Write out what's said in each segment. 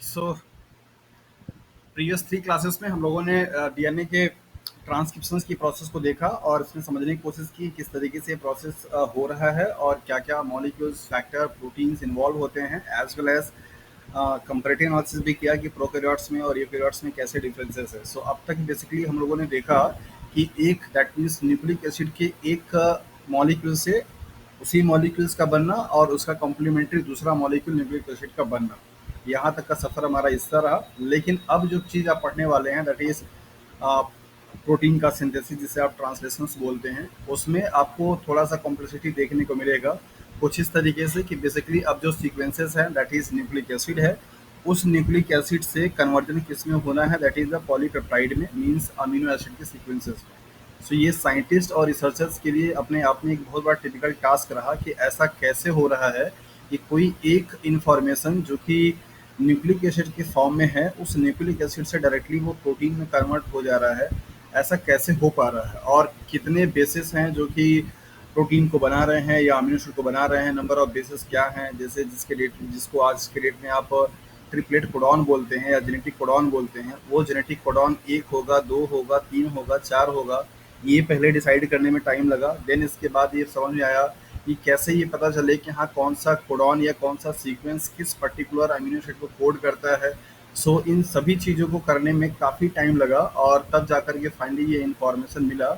So previous 3 classes में हम लोगों ने डीएनए के ट्रांसक्रिप्शंस की प्रोसेस को देखा और इसमें समझने की कोशिश की किस तरीके से प्रोसेस हो रहा है और क्या-क्या मॉलिक्यूल्स, फैक्टर, प्रोटीन्स इन्वॉल्व होते हैं as well as comparative analysis भी किया कि प्रोकैरियोट्स में और यूकैरियोट्स में कैसे डिफरेंसेस है। सो अब तक बेसिकली हम लोगों ने देखा कि एक दैट मीन्स न्यूक्लिक एसिड के एक मॉलिक्यूल से उसी मॉलिक्यूल्स का बनना और उसका कॉम्प्लीमेंट्री दूसरा मॉलिक्यूल न्यूक्लिक एसिड का बनना। यहाँ तक का सफ़र हमारा हिस्सा रहा। लेकिन अब जो चीज़ आप पढ़ने वाले हैं दैट इज़ प्रोटीन का सिंथेसिस जिसे आप ट्रांसलेशंस बोलते हैं, उसमें आपको थोड़ा सा कॉम्प्लेक्सिटी देखने को मिलेगा कुछ इस तरीके से कि बेसिकली अब जो सीक्वेंसेस हैं दैट इज़ न्यूक्लिक एसिड है, उस न्यूक्लिक एसिड से कन्वर्जन किस में होना है दैट इज़ द पॉलीपेप्टाइड में मीन्स अमीनो एसिड के सीक्वेंसेस में। सो ये साइंटिस्ट और रिसर्चर्स के लिए अपने आप में एक बहुत बड़ा टिपिकल टास्क रहा कि ऐसा कैसे हो रहा है कि कोई एक इंफॉर्मेशन जो कि न्यूक्लिक एसिड के फॉर्म में है उस न्यूक्लिक एसिड से डायरेक्टली वो प्रोटीन में कन्वर्ट हो जा रहा है। ऐसा कैसे हो पा रहा है और कितने बेसिस हैं जो कि प्रोटीन को बना रहे हैं या अमीनो एसिड को बना रहे हैं, नंबर ऑफ बेसिस क्या हैं, जैसे जिसको आज के डेट में आप ट्रिपलेट कोडॉन बोलते हैं या जेनेटिक कोडॉन बोलते हैं, वो जेनेटिक कोडॉन 1 होगा, 2 होगा, 3 होगा, 4 होगा, ये पहले डिसाइड करने में टाइम लगा। देन इसके बाद ये समझ में आया कि कैसे ये पता चले कि हाँ कौन सा कोडॉन या कौन सा सीक्वेंस किस पर्टिकुलर अमीनो एसिड को कोड करता है। सो इन सभी चीज़ों को करने में काफ़ी टाइम लगा और तब जाकर के फाइनली ये इंफॉर्मेशन मिला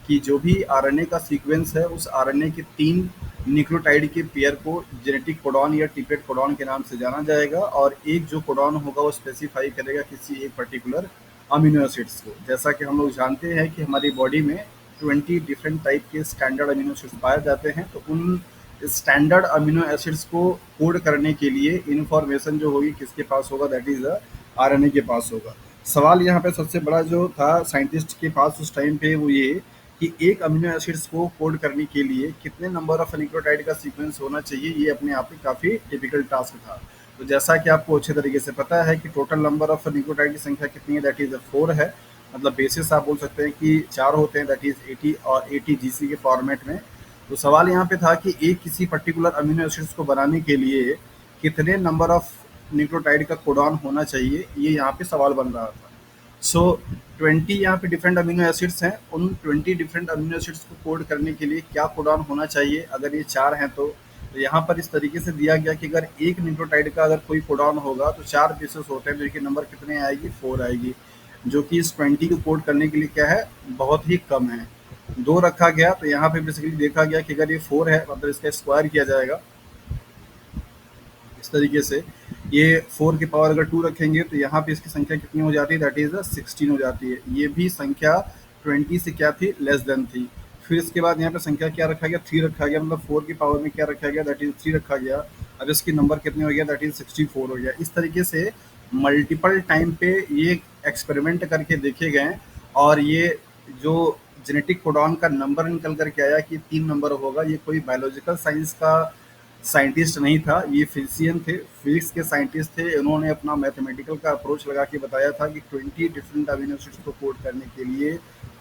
कि जो भी आरएनए का सीक्वेंस है उस आरएनए के 3 न्यूक्लियोटाइड के पेयर को जेनेटिक कोडॉन या ट्रिपलेट कोडॉन के नाम से जाना जाएगा और एक जो कोडॉन होगा वो स्पेसिफाई करेगा किसी एक पर्टिकुलर अमीनो एसिड्स को। जैसा कि हम लोग जानते हैं कि हमारी बॉडी में 20 डिफरेंट टाइप के स्टैंडर्ड अमीनो एसिड्स पाए जाते हैं, तो उन स्टैंडर्ड अमीनो एसिड्स को कोड करने के लिए इन्फॉर्मेशन जो होगी किसके पास होगा दैट इज़ आरएनए के पास होगा। सवाल यहाँ पे सबसे बड़ा जो था साइंटिस्ट के पास उस टाइम पे वो ये कि एक अमीनो एसिड्स को कोड करने के लिए कितने नंबर ऑफ न्यूक्लियोटाइड का सीक्वेंस होना चाहिए, ये अपने आप में काफ़ी टिपिकल टास्क था। तो जैसा कि आपको अच्छे तरीके से पता है कि टोटल नंबर ऑफ न्यूक्लियोटाइड की संख्या कितनी है दैट इज़ 4 है। मतलब बेसिस आप बोल सकते हैं कि 4 होते हैं दैट इज़ 80 और 80 जीसी के फॉर्मेट में। तो सवाल यहाँ पे था कि एक किसी पर्टिकुलर अमीनो एसिड्स को बनाने के लिए कितने नंबर ऑफ न्यूक्लियोटाइड का कोडॉन होना चाहिए, ये यहाँ पे सवाल बन रहा था। सो 20 यहाँ पे डिफरेंट अमीनो एसिड्स हैं, उन 20 डिफरेंट अमीनो एसिड्स को कोड करने के लिए क्या कोडॉन होना चाहिए, अगर ये 4 हैं तो यहाँ पर इस तरीके से दिया गया कि अगर एक न्यूक्लियोटाइड का अगर कोई कोडॉन होगा तो 4 बेसिस होते हैं, तो इसकी नंबर कितने आएगी 4 आएगी, जो कि इस 20 को कोड करने के लिए क्या है बहुत ही कम है। 2 रखा गया तो यहाँ पे बेसिकली देखा गया कि अगर ये 4 है मतलब इसका स्क्वायर किया जाएगा इस तरीके से। ये 4 की पावर अगर 2 रखेंगे तो यहाँ पे इसकी संख्या कितनी हो जाती है दैट इज़ 16 हो जाती है। ये भी संख्या 20 से क्या थी लेस देन थी। फिर इसके बाद यहाँ पे संख्या क्या रखा गया 3 रखा गया, मतलब 4 की पावर में क्या रखा गया दैट इज़ 3 रखा गया। अब इसकी नंबर कितने हो गया दैट इज़ 64 हो गया। इस तरीके से मल्टीपल टाइम पे ये एक्सपेरिमेंट करके देखे गए और ये जो जेनेटिक कोडॉन का नंबर निकल करके आया कि 3 नंबर होगा। ये कोई बायोलॉजिकल साइंस का साइंटिस्ट नहीं था, ये फिजिशियन थे, फिजिक्स के साइंटिस्ट थे। उन्होंने अपना मैथमेटिकल का अप्रोच लगा के बताया था कि 20 डिफरेंट अमीनो एसिड्स को कोड करने के लिए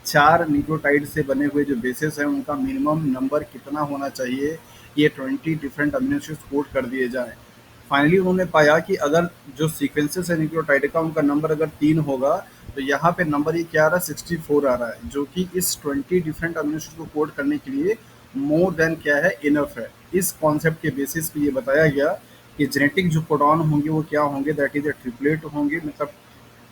4 न्यूक्लियोटाइड से बने हुए जो बेसिस हैं उनका मिनिमम नंबर कितना होना चाहिए, ये 20 डिफरेंट अमीनो एसिड्स कोड कर दिए जाएँ। फाइनली उन्होंने पाया कि अगर जो सीक्वेंसेस है न्यूक्लियोटाइड का उनका नंबर अगर 3 होगा तो यहाँ पे नंबर ये क्या आ रहा है 64 आ रहा है, जो कि इस 20 डिफरेंट अमीनो एसिड को कोड करने के लिए मोर देन क्या है इनफ है। इस कॉन्सेप्ट के बेसिस पे ये बताया गया कि जेनेटिक जो कोडॉन होंगे वो क्या होंगे दैट इज ट्रिपलेट होंगे, मतलब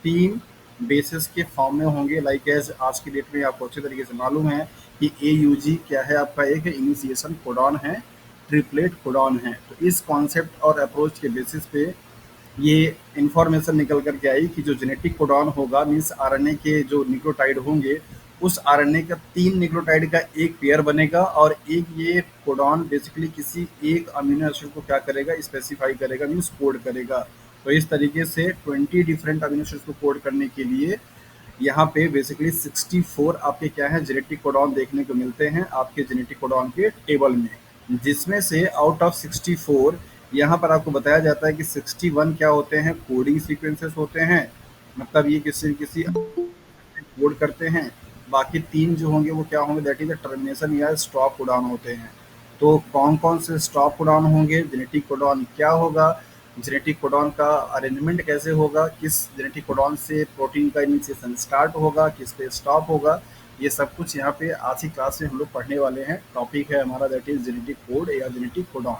3 बेसिस के फॉर्म में होंगे। लाइक एज आज की डेट में आपको अच्छे तरीके से मालूम है कि AUG क्या है आपका एक इनिशिएशन कोडॉन है, ट्रिपलेट कोडॉन है। तो इस कॉन्सेप्ट और अप्रोच के बेसिस पे ये इन्फॉर्मेशन निकल कर के आई कि जो जेनेटिक कोडॉन होगा मीन्स आरएनए के जो न्यूक्लियोटाइड होंगे उस आरएनए का 3 न्यूक्लियोटाइड का एक पेयर बनेगा और एक ये कोडॉन बेसिकली किसी एक अमीनो एसिड को क्या करेगा स्पेसिफाई करेगा मीन्स कोड करेगा। तो इस तरीके से 20 डिफरेंट अमीनो एसिड्स को कोड करने के लिए यहाँ पे बेसिकली 64 आपके क्या है जेनेटिक कोडॉन देखने को मिलते हैं आपके जेनेटिक कोडॉन के टेबल में, जिसमें से आउट ऑफ 64 यहाँ पर आपको बताया जाता है कि 61 क्या होते हैं कोडिंग सीक्वेंसेस होते हैं, मतलब ये किसी किसी कोड करते हैं। बाकी 3 जो होंगे वो क्या होंगे दैट इज टर्मिनेशन या स्टॉप कोडॉन होते हैं। तो कौन कौन से स्टॉप कोडॉन होंगे, जेनेटिक कोडॉन क्या होगा, जेनेटिक कोडॉन का अरेंजमेंट कैसे होगा, किस जेनेटिक कोडॉन से प्रोटीन का इनिशिएशन स्टार्ट होगा, किस पे स्टॉप होगा, ये सब कुछ यहाँ पे आज की क्लास में हम लोग पढ़ने वाले हैं। टॉपिक है हमारा दैट इज जेनेटिक कोड या जेनेटिक कोडॉन।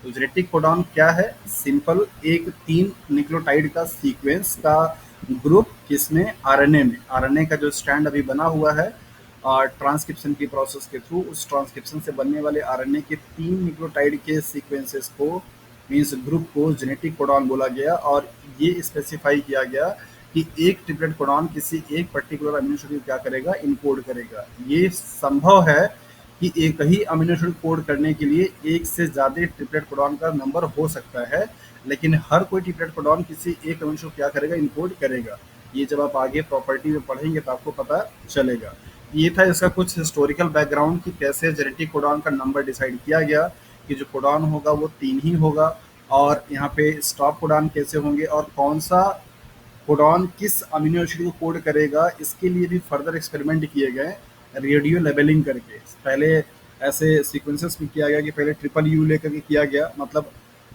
तो जेनेटिक कोडॉन क्या है? सिंपल एक 3 न्यूक्लियोटाइड का सीक्वेंस का ग्रुप, किसमें? आरएनए में। आरएनए का जो स्ट्रैंड अभी बना हुआ है और ट्रांसक्रिप्शन की प्रोसेस के थ्रू उस ट्रांसक्रिप्शन से बनने वाले आरएनए के 3 न्यूक्लियोटाइड के सीक्वेंसेस को मीन्स ग्रुप को जेनेटिक कोडॉन बोला गया। और ये स्पेसिफाई किया गया कि एक ट्रिपलेट कोडॉन किसी एक पर्टिकुलर अमीनो एसिड को क्या करेगा? इनकोड करेगा। ये संभव है कि एक ही अमीनो एसिड कोड करने के लिए एक से ज़्यादा ट्रिपलेट कोडॉन का नंबर हो सकता है, लेकिन हर कोई ट्रिपलेट कोडॉन किसी एक अमीनो एसिड को क्या करेगा? इनकोड करेगा। ये जब आप आगे प्रॉपर्टी में पढ़ेंगे तो आपको पता चलेगा। ये था इसका कुछ हिस्टोरिकल बैकग्राउंड कि कैसे जेनेटिक कोडॉन का नंबर डिसाइड किया गया कि जो कोडॉन होगा वो 3 ही होगा, और यहाँ पे स्टॉप कोडॉन कैसे होंगे और कौन सा कोडॉन किस अमीनो एसिड को कोड करेगा, इसके लिए भी फर्दर एक्सपेरिमेंट किए गए रेडियो लेबलिंग करके। पहले ऐसे सीक्वेंसेस में किया गया कि पहले ट्रिपल यू लेकर के किया गया, मतलब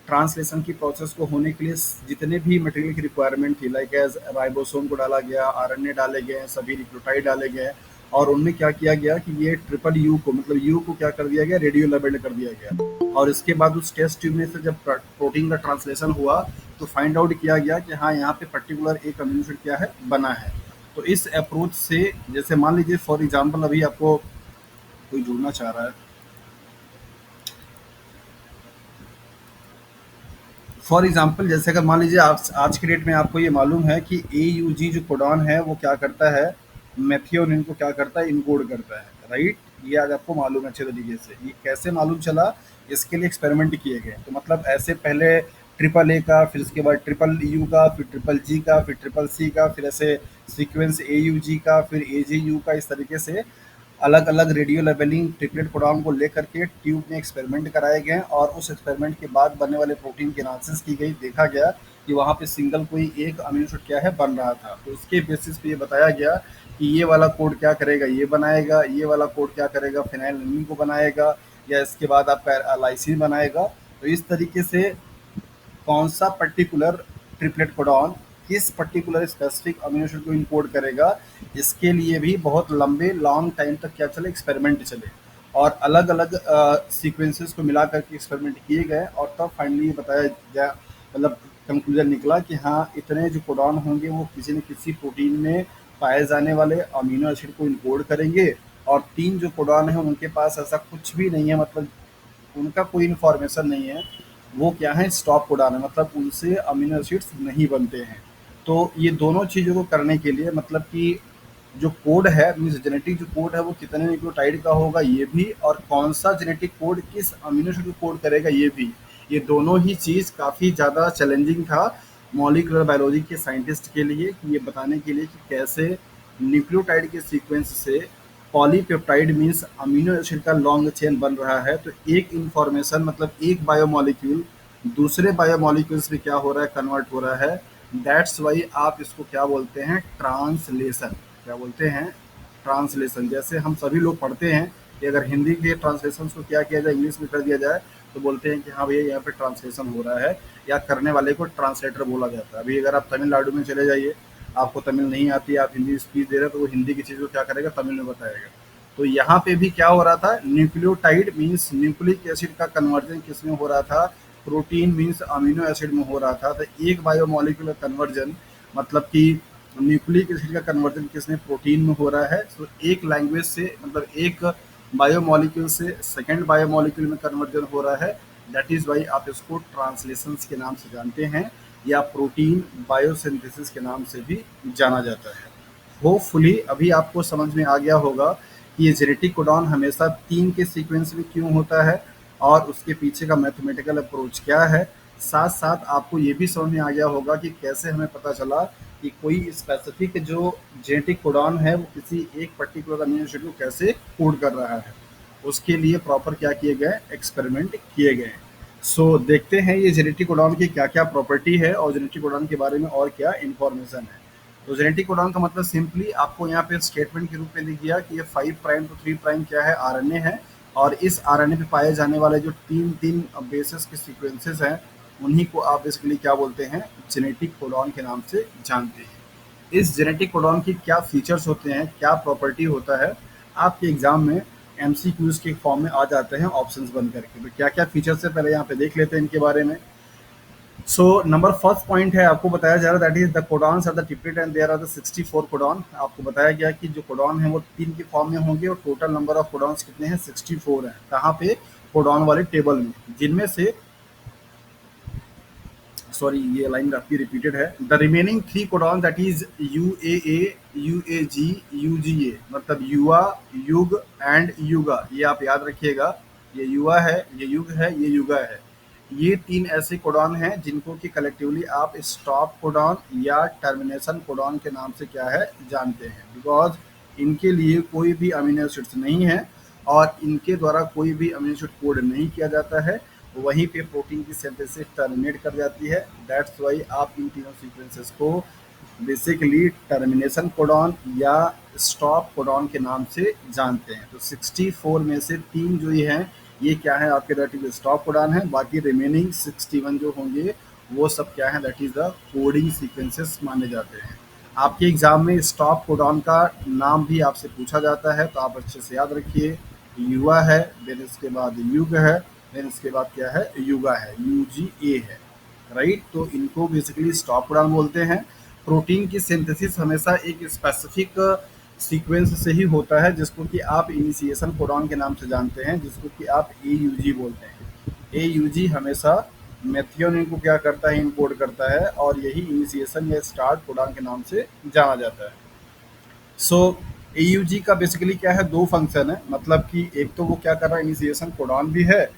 ट्रांसलेशन की प्रोसेस को होने के लिए जितने भी मटेरियल की रिक्वायरमेंट थी, लाइक एज राइबोसोम को डाला गया, आरएनए डाले गए, सभी न्यूक्लियोटाइड डाले गए, और उनमें क्या किया गया कि ये ट्रिपल यू को, मतलब यू को क्या कर दिया गया? रेडियो लेबल्ड कर दिया गया। और इसके बाद उस टेस्ट ट्यूब में से जब प्रोटीन का ट्रांसलेशन हुआ तो फाइंड आउट किया गया कि हाँ, यहाँ पे पर्टिकुलर एक अमीनो एसिड क्या है? बना है। तो इस अप्रोच से, जैसे मान लीजिए फॉर एग्जांपल अभी आपको कोई जुड़ना चाह रहा है, फॉर एग्जांपल जैसे अगर मान लीजिए आप आज के डेट में आपको ये मालूम है कि ए यू जी जो कोडॉन है वो क्या करता है? मेथियोनिन को क्या करता है? इनकोड करता है, राइट? ये आज आपको मालूम है अच्छे तरीके से। ये कैसे मालूम चला? इसके लिए एक्सपेरिमेंट किए गए। तो मतलब ऐसे पहले ट्रिपल ए का, फिर उसके बाद ट्रिपल यू का, फिर ट्रिपल जी का, फिर ट्रिपल सी का, फिर ऐसे सीक्वेंस ए यू जी का, फिर ए जी यू का, इस तरीके से अलग अलग रेडियो लेबलिंग ट्रिपलेट कोडॉन को लेकर के ट्यूब में एक्सपेरिमेंट कराए गए, और उस एक्सपेरिमेंट के बाद बनने वाले प्रोटीन की एनालिसिस की गई। देखा गया कि वहाँ पे सिंगल कोई एक अमीनो एसिड क्या है? बन रहा था। तो उसके बेसिस पे ये बताया गया कि ये वाला कोड क्या करेगा? ये बनाएगा। ये वाला कोड क्या करेगा? फिनाइलएलनिन को बनाएगा, या इसके बाद आपका लाइसिन बनाएगा। तो इस तरीके से कौन सा पर्टिकुलर ट्रिपलेट कोडॉन किस पर्टिकुलर स्पेसिफिक अमीनो एसिड को इनकोड करेगा, इसके लिए भी बहुत लंबे लॉन्ग टाइम तक क्या चले? एक्सपेरिमेंट चले, और अलग अलग सीक्वेंसेस को मिला करके एक्सपेरिमेंट किए गए, और तब फाइनली ये बताया गया, मतलब कंक्लूजन निकला कि हाँ, इतने जो कोडॉन होंगे वो किसी न किसी प्रोटीन में पाए जाने वाले अमीनो एसिड को इनकोड करेंगे, और 3 जो कोडॉन है उनके पास ऐसा कुछ भी नहीं है, मतलब उनका कोई इन्फॉर्मेशन नहीं है। वो क्या है? स्टॉप कोडॉन है, मतलब उनसे अमीनो एसिड्स नहीं बनते हैं। तो ये दोनों चीज़ों को करने के लिए, मतलब कि जो कोड है मीन्स जेनेटिक जो कोड है वो कितने न्यूक्लियोटाइड का होगा ये भी, और कौन सा जेनेटिक कोड किस अमीनो एसिड को कोड करेगा ये भी, ये दोनों ही चीज़ काफ़ी ज़्यादा चैलेंजिंग था मॉलिक्यूलर बायोलॉजी के साइंटिस्ट के लिए, कि ये बताने के लिए कि कैसे न्यूक्लियोटाइड के सीक्वेंस से पॉलीपेप्टाइड मीन्स अमीनो एसिड का लॉन्ग चेन बन रहा है। तो एक इंफॉर्मेशन, मतलब एक बायोमॉलिक्यूल दूसरे बायोमॉलिक्यूल्स में क्या हो रहा है? कन्वर्ट हो रहा है। दैट्स वाई आप इसको क्या बोलते हैं? ट्रांसलेशन। क्या बोलते हैं? ट्रांसलेशन। जैसे हम सभी लोग पढ़ते हैं कि अगर हिंदी के ट्रांसलेशन को क्या किया जाए? इंग्लिश में कर दिया जाए तो बोलते हैं कि हाँ भैया यहाँ पे ट्रांसलेशन हो रहा है, या करने वाले को ट्रांसलेटर बोला जाता है। अभी अगर आप तमिलनाडु में चले जाइए, आपको तमिल नहीं आती, आप हिंदी स्पीच दे रहे हो, तो वो हिंदी की चीज़ को क्या करेगा? तमिल में बताएगा। तो यहाँ पे भी क्या हो रहा था? न्यूक्लियोटाइड मीन्स न्यूक्लिक एसिड का कन्वर्जन किस में हो रहा था? प्रोटीन मीन्स अमीनो एसिड में हो रहा था। तो एक बायोमॉलिक्यूलर कन्वर्जन, मतलब कि न्यूक्लिक एसिड का कन्वर्जन किसमें? प्रोटीन में हो रहा है। तो एक लैंग्वेज से, मतलब एक बायोमॉलिक्यूल से सेकेंड बायोमॉलिक्यूल में कन्वर्जन हो रहा है। दैट इज़ वाई आप इसको ट्रांसलेशंस के नाम से जानते हैं, या प्रोटीन बायोसिंथेसिस के नाम से भी जाना जाता है। होपफुली अभी आपको समझ में आ गया होगा कि ये जेनेटिक कोडॉन हमेशा 3 के सीक्वेंस में क्यों होता है, और उसके पीछे का मैथमेटिकल अप्रोच क्या है। साथ साथ आपको ये भी समझ में आ गया होगा कि कैसे हमें पता चला कि कोई स्पेसिफिक जो जेनेटिक कोडॉन है वो किसी एक पर्टिकुलर अमीनो एसिड को कैसे कोड कर रहा है। उसके लिए प्रॉपर क्या किए गए? एक्सपेरिमेंट किए गए। सो देखते हैं ये जेनेटिक कोडॉन की क्या क्या प्रॉपर्टी है, और जेनेटिक कोडॉन के बारे में और क्या इन्फॉर्मेशन है। तो जेनेटिक कोडॉन का मतलब सिंपली आपको यहाँ पे स्टेटमेंट के रूप में लिख दिया कि ये 5 प्राइम टू 3 प्राइम क्या है? आरएनए है। और इस आरएनए पे पाए जाने वाले जो तीन तीन बेसिस के सीक्वेंसेस हैं उन्हीं को आप बेसिकली क्या बोलते हैं, जेनेटिक कोडॉन के नाम से जानते हैं। इस जेनेटिक कोडॉन की क्या फीचर्स होते हैं, क्या प्रॉपर्टी होता है, आपके एग्जाम में एमसीक्यूज के फॉर्म में आ जाते हैं ऑप्शंस बन करके। तो क्या क्या फीचर्स है पहले यहाँ पे देख लेते हैं इनके बारे में। सो नंबर फर्स्ट पॉइंट है, आपको बताया जा रहा है that is the codons are the triplet and there are the 64 codon. आपको बताया गया कि जो कोडॉन है वो 3 के फॉर्म में होंगे और टोटल नंबर ऑफ कोडॉन्स कितने हैं, 64 हैं। कहाँ पे, कोडॉन वाले टेबल में, जिनमें से, सॉरी ये लाइन आपकी रिपीटेड है, the remaining 3 codon that is यूएए, यूएजी, UGA, मतलब युवा, युग एंड युगा। ये आप याद रखिएगा, ये युवा है, ये युग है, ये युगा है। ये 3 ऐसे कोडॉन हैं जिनको कि कलेक्टिवली आप स्टॉप कोडॉन या टर्मिनेशन कोडॉन के नाम से क्या है, जानते हैं। बिकॉज इनके लिए कोई भी अमीनो एसिड्स नहीं है और इनके द्वारा कोई भी अमीनो एसिड कोड नहीं किया जाता है, वहीं पे प्रोटीन की सिंथेसिस टर्मिनेट कर जाती है। दैट्स वाई आप इन तीनों सीक्वेंसेस को बेसिकली टर्मिनेशन कोडॉन या स्टॉप कोडॉन के नाम से जानते हैं। तो 64 में से 3 जो ये हैं, ये क्या है आपके, दैट इज स्टॉप कोडॉन है। बाकी रिमेनिंग 61 जो होंगे वो सब क्या है, that is the coding sequences माने जाते हैं। आपके एग्जाम में स्टॉप कोडॉन का नाम भी आपसे पूछा जाता है, तो आप अच्छे से याद रखिए। युवा है, देन इसके बाद युग है, देन इसके बाद क्या है, युगा है, यूजीए है, राइट। तो इनको बेसिकली स्टॉप कोडॉन बोलते हैं। प्रोटीन की सिंथेसिस हमेशा एक स्पेसिफिक सीक्वेंस से ही होता है, जिसको कि आप इनिशिएशन कोडॉन के नाम से जानते हैं, जिसको कि आप एयूजी बोलते हैं। एयूजी हमेशा मेथियोनिन को क्या करता है, इनकोड करता है, और यही इनिशिएशन या स्टार्ट कोडॉन के नाम से जाना जाता है। सो एयूजी का बेसिकली क्या है, 2 फंक्शन है, मतलब कि एक तो वो क्या कर रहा है, इनिशिएशन कोडॉन भी है,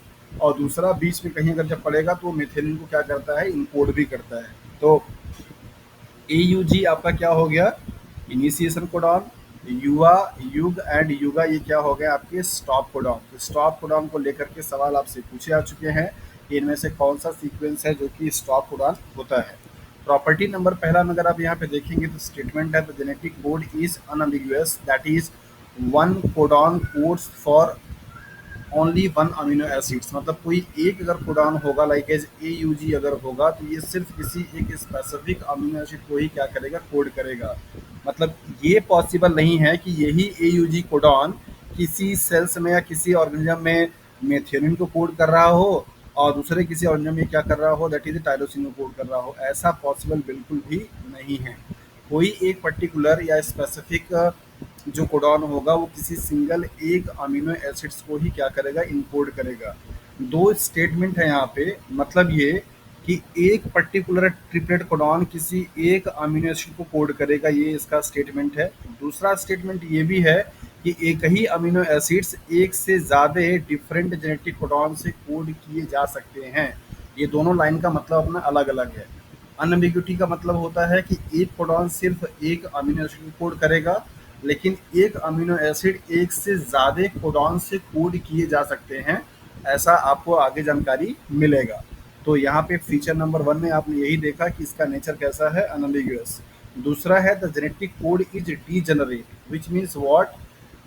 और दूसरा बीच में कहीं अगर जब पड़ेगा तो वो मेथियोनिन को क्या करता है, इनकोड भी करता है। तो एयूजी आपका क्या हो गया, इनिशिएशन कोडॉन, युवा, युग एंड युगा, ये क्या हो गया आपके स्टॉप कोडॉन। तो स्टॉप कोडॉन को लेकर के सवाल आपसे पूछे आ चुके हैं कि इनमें से कौन सा सीक्वेंस है जो कि स्टॉप कोडॉन होता है। प्रॉपर्टी नंबर पहला में अगर आप यहाँ पे देखेंगे तो स्टेटमेंट है, the genetic code is unambiguous, that is one codon codes for only one amino acids. मतलब कोई एक अगर कोडॉन होगा, लाइक एज एयूजी अगर होगा, तो ये सिर्फ किसी एक स्पेसिफिक अमीनो एसिड को ही क्या करेगा, कोड करेगा। मतलब ये पॉसिबल नहीं है कि यही एयूजी कोडॉन किसी सेल्स में या किसी ऑर्गेनिज्म में मेथियोनिन को कोड कर रहा हो और दूसरे किसी ऑर्गेनिज्म में क्या कर रहा हो, दैट इज टायरोसिन को कोड कर रहा हो। ऐसा पॉसिबल बिल्कुल भी नहीं है। कोई एक पर्टिकुलर या स्पेसिफिक जो कोडॉन होगा वो किसी सिंगल एक अमीनो एसिड्स को ही क्या करेगा, इनकोड करेगा। 2 स्टेटमेंट है यहाँ पे, मतलब ये कि एक पर्टिकुलर ट्रिपलेट कोडॉन किसी एक अमीनो एसिड को कोड करेगा, ये इसका स्टेटमेंट है। दूसरा स्टेटमेंट ये भी है कि एक ही अमीनो एसिड्स एक से ज़्यादा डिफरेंट जेनेटिक कोडॉन से कोड किए जा सकते हैं। ये दोनों लाइन का मतलब अपना अलग अलग है। अनएम्बिग्यूटी का मतलब होता है कि एक कोडॉन सिर्फ एक अमीनो एसिड को कोड करेगा, लेकिन एक अमीनो एसिड एक से ज़्यादा कोडॉन से कोड किए जा सकते हैं, ऐसा आपको आगे जानकारी मिलेगा। तो यहाँ पे फीचर नंबर 1 में आपने यही देखा कि इसका नेचर कैसा है, अनएम्बिगुअस। दूसरा है the genetic code is degenerate, which means what,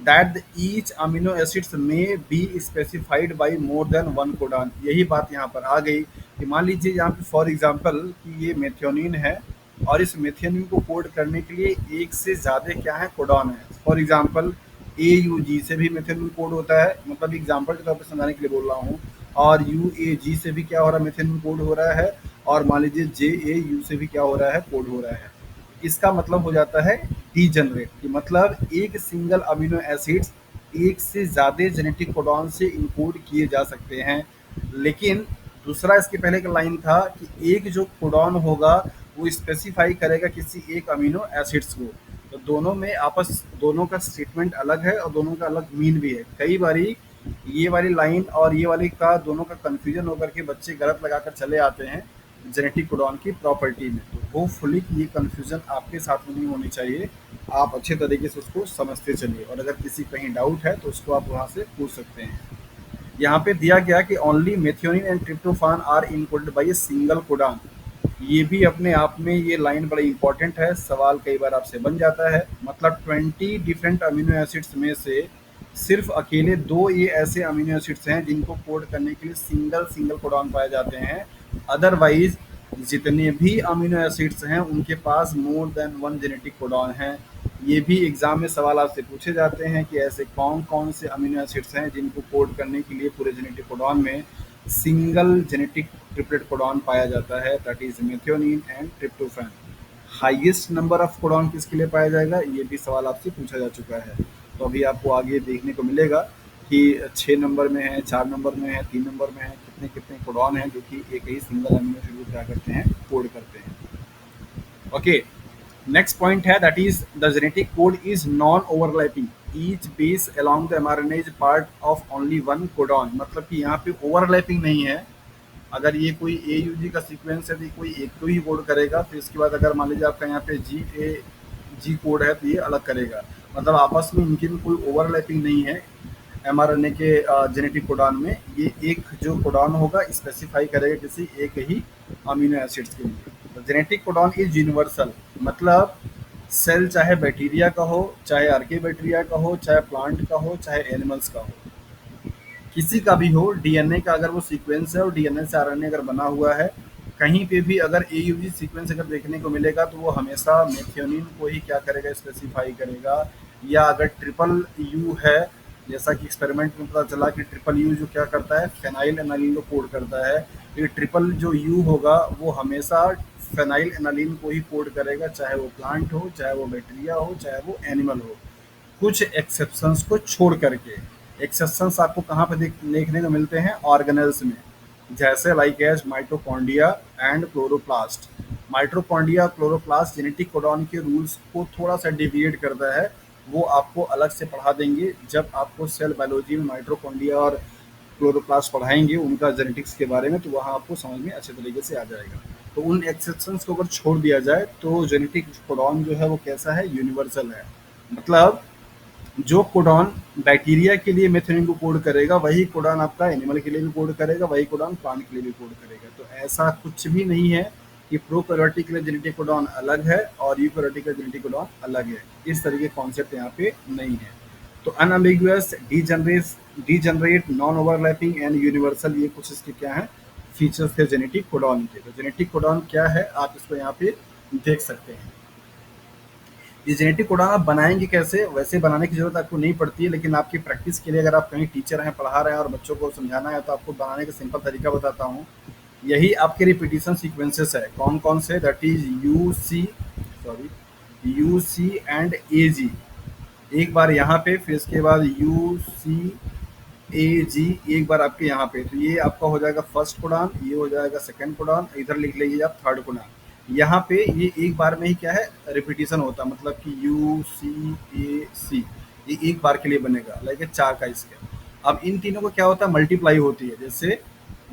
that each amino acids may be specified by more than one codon. यही बात यहाँ पर आ गई कि मान लीजिए यहाँ पे फॉर एग्जांपल कि ये मेथियोनिन है और इस मेथियोनिन को कोड करने के लिए एक से ज़्यादा क्या है, कोडॉन है। फॉर एग्जांपल ए यू जी से भी मेथियोनिन कोड होता है, मतलब एग्जांपल के तौर पर समझाने के लिए बोल रहा हूँ। और यू ए जी से भी क्या हो रहा है, मेथियोनिन कोड हो रहा है। और मान लीजिए जे ए यू से भी क्या हो रहा है, कोड हो रहा है। इसका मतलब हो जाता है डीजेनरेट, कि मतलब एक सिंगल अमीनो एसिड्स एक से ज़्यादा जेनेटिक कोडॉन से इनकोड किए जा सकते हैं। लेकिन दूसरा इसके पहले का लाइन था कि एक जो कोडॉन होगा वो स्पेसिफाई करेगा किसी एक अमीनो एसिड्स को। तो दोनों में आपस दोनों का स्टेटमेंट अलग है और दोनों का अलग मीन भी है। कई बारी ये वाली लाइन और ये वाली का दोनों का कन्फ्यूजन होकर के बच्चे गलत लगाकर चले आते हैं जेनेटिक कोडॉन की प्रॉपर्टी में। तो होपफुली ये कन्फ्यूजन आपके साथ में नहीं होनी चाहिए, आप अच्छे तरीके से उसको समझते चलिए, और अगर किसी कहीं डाउट है तो उसको आप वहाँ से पूछ सकते हैं। यहाँ पे दिया गया कि only methionine and tryptophan are encoded by a single codon. ये भी अपने आप में ये लाइन बड़ा इंपॉर्टेंट है, सवाल कई बार आपसे बन जाता है। मतलब 20 डिफरेंट अमीनो एसिड्स में से सिर्फ अकेले 2 ये ऐसे अमीनो एसिड्स हैं जिनको कोड करने के लिए सिंगल सिंगल कोडॉन पाए जाते हैं, अदरवाइज जितने भी अमीनो एसिड्स हैं उनके पास more than one genetic codon है। ये भी एग्जाम में सवाल आपसे पूछे जाते हैं कि ऐसे कौन कौन से अमीनो एसिड्स हैं जिनको कोड करने के लिए पूरे जेनेटिक कोडॉन में सिंगल जेनेटिक ट्रिपलेट कोडॉन पाया जाता है, that is methionine and tryptophan. Highest number of codon किसके लिए पाया जाएगा, ये भी सवाल आपसे पूछा जा चुका है। तो अभी आपको आगे देखने को मिलेगा कि 6 नंबर में है, 4 नंबर में है, 3 नंबर में है, कितने कितने कोडॉन हैं जो कि एक ही सिंगल अमीनो एसिड को क्या करते हैं, कोड करते हैं। ओके, नेक्स्ट पॉइंट है that is the genetic code is non overlapping, each base along the mRNA is part of only one codon. मतलब कि यहाँ पे ओवरलैपिंग नहीं है। अगर ये कोई AUG का सीक्वेंस है तो कोई एक तो ही कोड करेगा, फिर इसके बाद अगर मान लीजिए आपका यहाँ पे GAG कोड है तो ये अलग करेगा। मतलब आपस में इनकी भी कोई ओवरलैपिंग नहीं है। mRNA के जेनेटिक कोडॉन में ये एक जो कोडॉन होगा स्पेसिफाई करेगा किसी एक ही अमीनो एसिड्स के लिए। तो जेनेटिक कोडॉन इज यूनिवर्सल, मतलब सेल चाहे बैक्टीरिया का हो, चाहे आर्के बैक्टीरिया का हो, चाहे प्लांट का हो, चाहे एनिमल्स का हो, किसी का भी हो, डीएनए का अगर वो सीक्वेंस है और डीएनए से आरएनए अगर बना हुआ है, कहीं पे भी अगर AUG सीक्वेंस अगर देखने को मिलेगा तो वो हमेशा मेथियोनिन को ही क्या करेगा, स्पेसिफाई करेगा। या अगर ट्रिपल यू है, जैसा कि एक्सपेरिमेंट में पता चला कि ट्रिपल यू जो क्या करता है, फेनाइल एनालिन को कोड करता है। ये ट्रिपल जो यू होगा वो हमेशा फेनाइल एनालिन को ही कोड करेगा, चाहे वो प्लांट हो, चाहे वो बैक्टीरिया हो, चाहे वो एनिमल हो, कुछ एक्सेप्शंस को छोड़ करके। एक्सेप्शंस आपको कहाँ पे देखने को मिलते हैं, ऑर्गेनेल्स में, जैसे like as mitochondria and chloroplast. Mitochondria chloroplast genetic codon के रूल्स को थोड़ा सा डिविएट करता है, वो आपको अलग से पढ़ा देंगे जब आपको सेल बायोलॉजी में माइटोकॉन्ड्रिया और क्लोरोप्लास्ट पढ़ाएंगे उनका जेनेटिक्स के बारे में, तो वहाँ आपको समझ में अच्छे तरीके से आ जाएगा। तो उन एक्सेप्शंस को अगर छोड़ दिया जाए तो जेनेटिक कोडॉन जो है वो कैसा है, यूनिवर्सल है। मतलब जो कोडॉन बैक्टीरिया के लिए मेथियोनिन को कोड करेगा वही कोडॉन आपका एनिमल के लिए भी कोड करेगा, वही कोडॉन प्लांट के लिए भी कोड करेगा। तो ऐसा कुछ भी नहीं है कि प्रोकैरियोटिक के लिए जेनेटिक कोडॉन अलग है और यूकैरियोटिक का जेनेटिक कोडॉन अलग है। इस तरह के कॉन्सेप्ट यहाँ पे नहीं है। तो unambiguous, degenerate, non overlapping and universal, ये कुछ इसके क्या है, फीचर्स थे जेनेटिक कोडॉन के। तो जेनेटिक कोडॉन क्या है आप इसको यहाँ पे देख सकते हैं। ये जेनेटिक कोडॉन आप बनाएंगे कैसे, वैसे बनाने की जरूरत आपको नहीं पड़ती है, लेकिन आपकी प्रैक्टिस के लिए अगर आप कहीं टीचर हैं, पढ़ा रहे हैं और बच्चों को समझाना है तो आपको बनाने का सिंपल तरीका बताता हूँ। यही आपके रिपीटिशन सीक्वेंसेस है, कौन कौन से, that is UC and AG। एक बार यहाँ पे, फिर इसके बाद UCAG एक बार आपके यहाँ पे। तो ये आपका हो जाएगा फर्स्ट कोडॉन, ये हो जाएगा सेकंड कोडॉन, इधर लिख लीजिए आप थर्ड कोडॉन। यहाँ पे ये एक बार में ही क्या है, रिपीटिशन होता है, मतलब कि UCAC ये एक बार के लिए बनेगा, लाइक 4 का इसके। अब इन तीनों को क्या होता है, मल्टीप्लाई होती है। जैसे